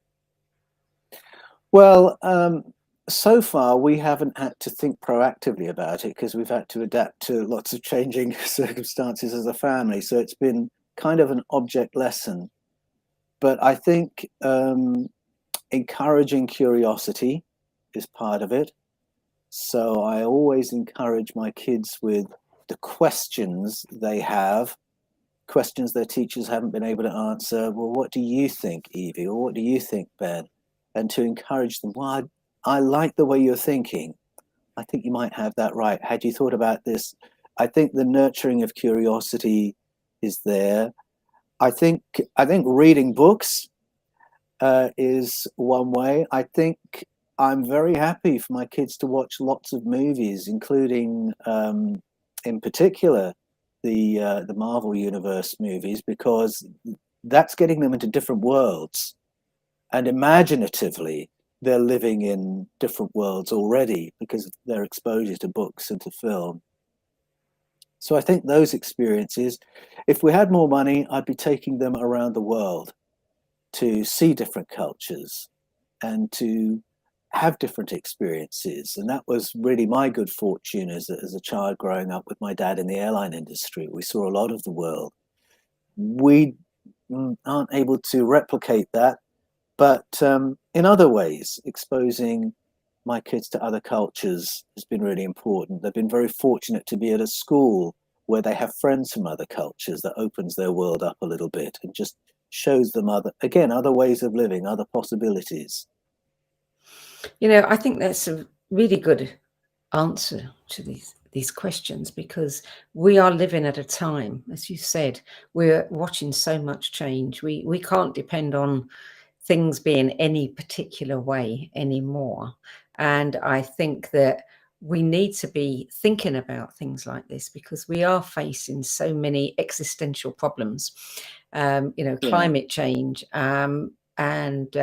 Well, so far we haven't had to think proactively about it because we've had to adapt to lots of changing circumstances as a family. So it's been kind of an object lesson. But I think encouraging curiosity is part of it. So I always encourage my kids with the questions they have, questions their teachers haven't been able to answer. Well, what do you think, Evie? Or what do you think, Ben? And to encourage them, well, I like the way you're thinking. I think you might have that right. Had you thought about this? I think the nurturing of curiosity is there. I think reading books is one way. I think I'm very happy for my kids to watch lots of movies, including, in particular, the Marvel Universe movies, because that's getting them into different worlds. And imaginatively, they're living in different worlds already because of their exposure to books and to film. So I think those experiences, if we had more money, I'd be taking them around the world to see different cultures and to have different experiences. And that was really my good fortune as a child growing up with my dad in the airline industry. We saw a lot of the world. We aren't able to replicate that, but in other ways, exposing my kids to other cultures has been really important. They've been very fortunate to be at a school where they have friends from other cultures that opens their world up a little bit and just shows them other ways of living, other possibilities. I think that's a really good answer to these questions, because we are living at a time, as you said, we're watching so much change. We can't depend on things being any particular way anymore. And I think that we need to be thinking about things like this because we are facing so many existential problems, Yeah. climate change, and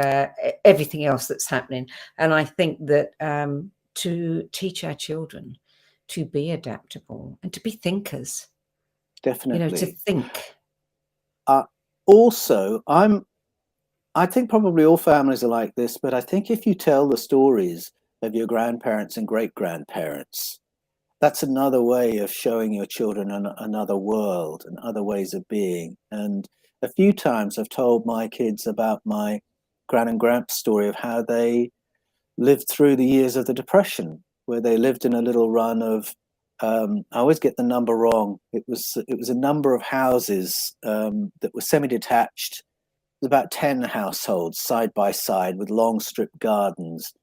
everything else that's happening. And I think that to teach our children to be adaptable and to be thinkers, to Definitely. think. Also, I think probably all families are like this, but I think if you tell the stories of your grandparents and great-grandparents, that's another way of showing your children another world and other ways of being. And a few times I've told my kids about my gran and gramps story of how they lived through the years of the Depression, where they lived in a little run of, I always get the number wrong. It was a number of houses that were semi-detached. It was about 10 households side by side with long strip gardens.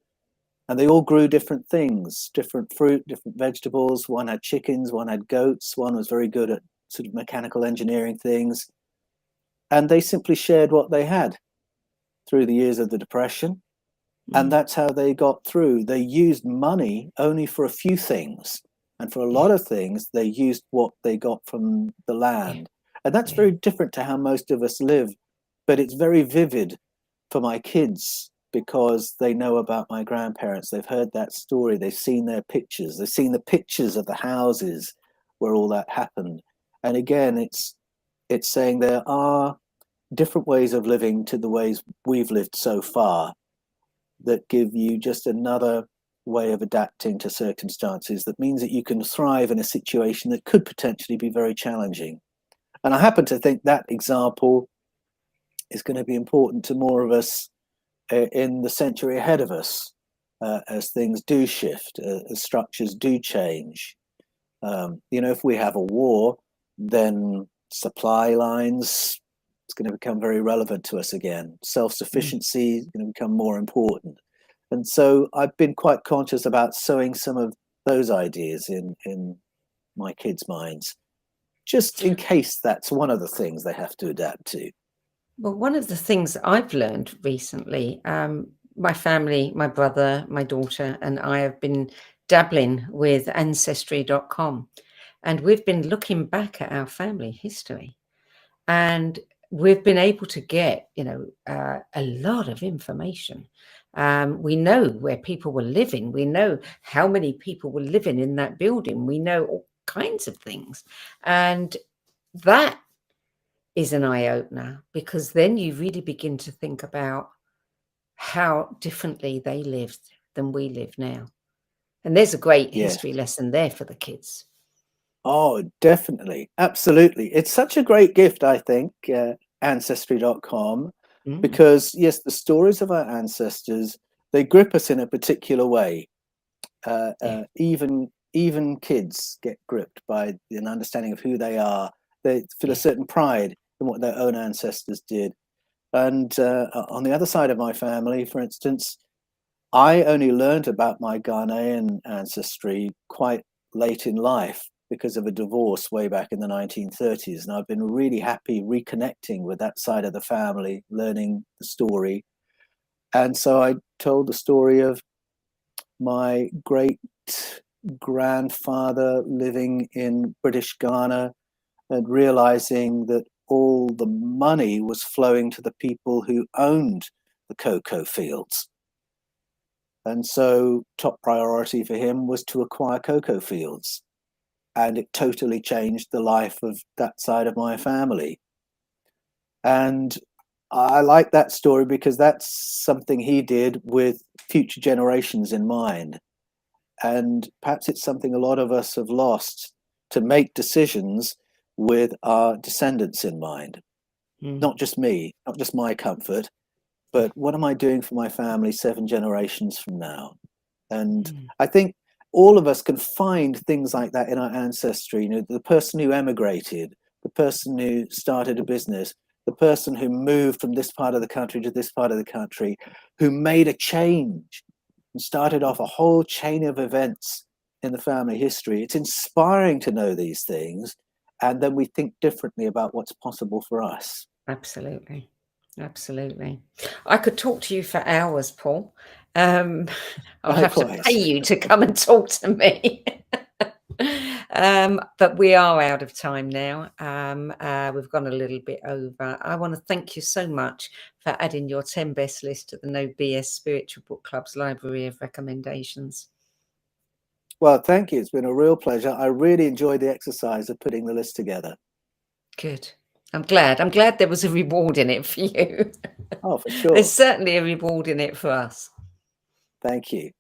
And they all grew different things, different fruit, different vegetables. One had chickens, one had goats, one was very good at sort of mechanical engineering things. And they simply shared what they had through the years of the Depression. And that's how they got through. They used money only for a few things. And for a lot of things, they used what they got from the land. And that's very different to how most of us live. But it's very vivid for my kids because they know about my grandparents. They've heard that story. They've seen their pictures. They've seen the pictures of the houses where all that happened. And again, it's saying there are different ways of living to the ways we've lived so far that give you just another way of adapting to circumstances that means that you can thrive in a situation that could potentially be very challenging. And I happen to think that example is going to be important to more of us in the century ahead of us as things do shift, as structures do change. If we have a war, then supply lines, it's going to become very relevant to us again. Self-sufficiency is going to become more important. And so I've been quite conscious about sowing some of those ideas in my kids' minds, just in case that's one of the things they have to adapt to. Well, one of the things I've learned recently, my family, my brother, my daughter, and I have been dabbling with ancestry.com. And we've been looking back at our family history. And we've been able to get, a lot of information. We know where people were living. We know how many people were living in that building. We know all kinds of things. And that is an eye-opener because then you really begin to think about how differently they lived than we live now. And there's a great history lesson there for the kids. Oh, definitely. Absolutely. It's such a great gift, I think, ancestry.com, because yes, the stories of our ancestors, they grip us in a particular way. Even kids get gripped by an understanding of who they are. They feel a certain pride in what their own ancestors did. And on the other side of my family, for instance, I only learned about my Ghanaian ancestry quite late in life because of a divorce way back in the 1930s. And I've been really happy reconnecting with that side of the family, learning the story. And so I told the story of my great grandfather living in British Ghana and realizing that all the money was flowing to the people who owned the cocoa fields. And so top priority for him was to acquire cocoa fields. And it totally changed the life of that side of my family. And I like that story because that's something he did with future generations in mind. And perhaps it's something a lot of us have lost, to make decisions with our descendants in mind. Not just me, not just my comfort, but what am I doing for my family 7 generations from now? And I think all of us can find things like that in our ancestry. The person who emigrated, the person who started a business, the person who moved from this part of the country to this part of the country, who made a change and started off a whole chain of events in the family history. It's inspiring to know these things, and then we think differently about what's possible for us. Absolutely. Absolutely. I could talk to you for hours, Paul, I'll have to Likewise. pay you to come and talk to me. But we are out of time now. We've gone a little bit over. I want to thank you so much for adding your 10 best list to the No BS Spiritual Book Club's library of recommendations. Well, thank you. It's been a real pleasure. I really enjoyed the exercise of putting the list together. Good. I'm glad there was a reward in it for you. Oh, for sure. There's certainly a reward in it for us. Thank you.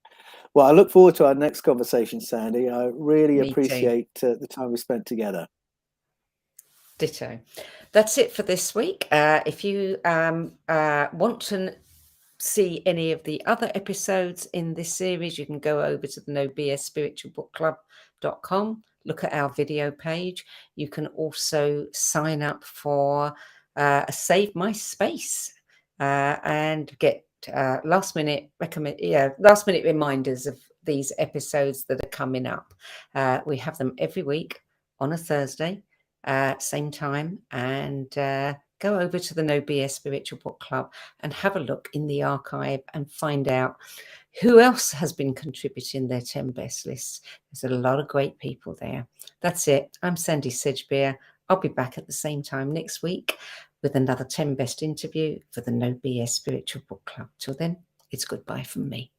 Well, I look forward to our next conversation, Sandy. I really Me too. appreciate the time we spent together. Ditto. That's it for this week. If you want to see any of the other episodes in this series, you can go over to the nobsspiritualbookclub.com, look at our video page. You can also sign up for a Save My Space and get last minute reminders of these episodes that are coming up. We have them every week on a Thursday, same time, and go over to the No BS Spiritual Book Club and have a look in the archive and find out who else has been contributing their 10 best lists. There's a lot of great people there. That's it. I'm Sandy Sedgbeer. I'll be back at the same time next week with another 10 best interview for the No BS Spiritual Book Club. Till then, it's goodbye from me.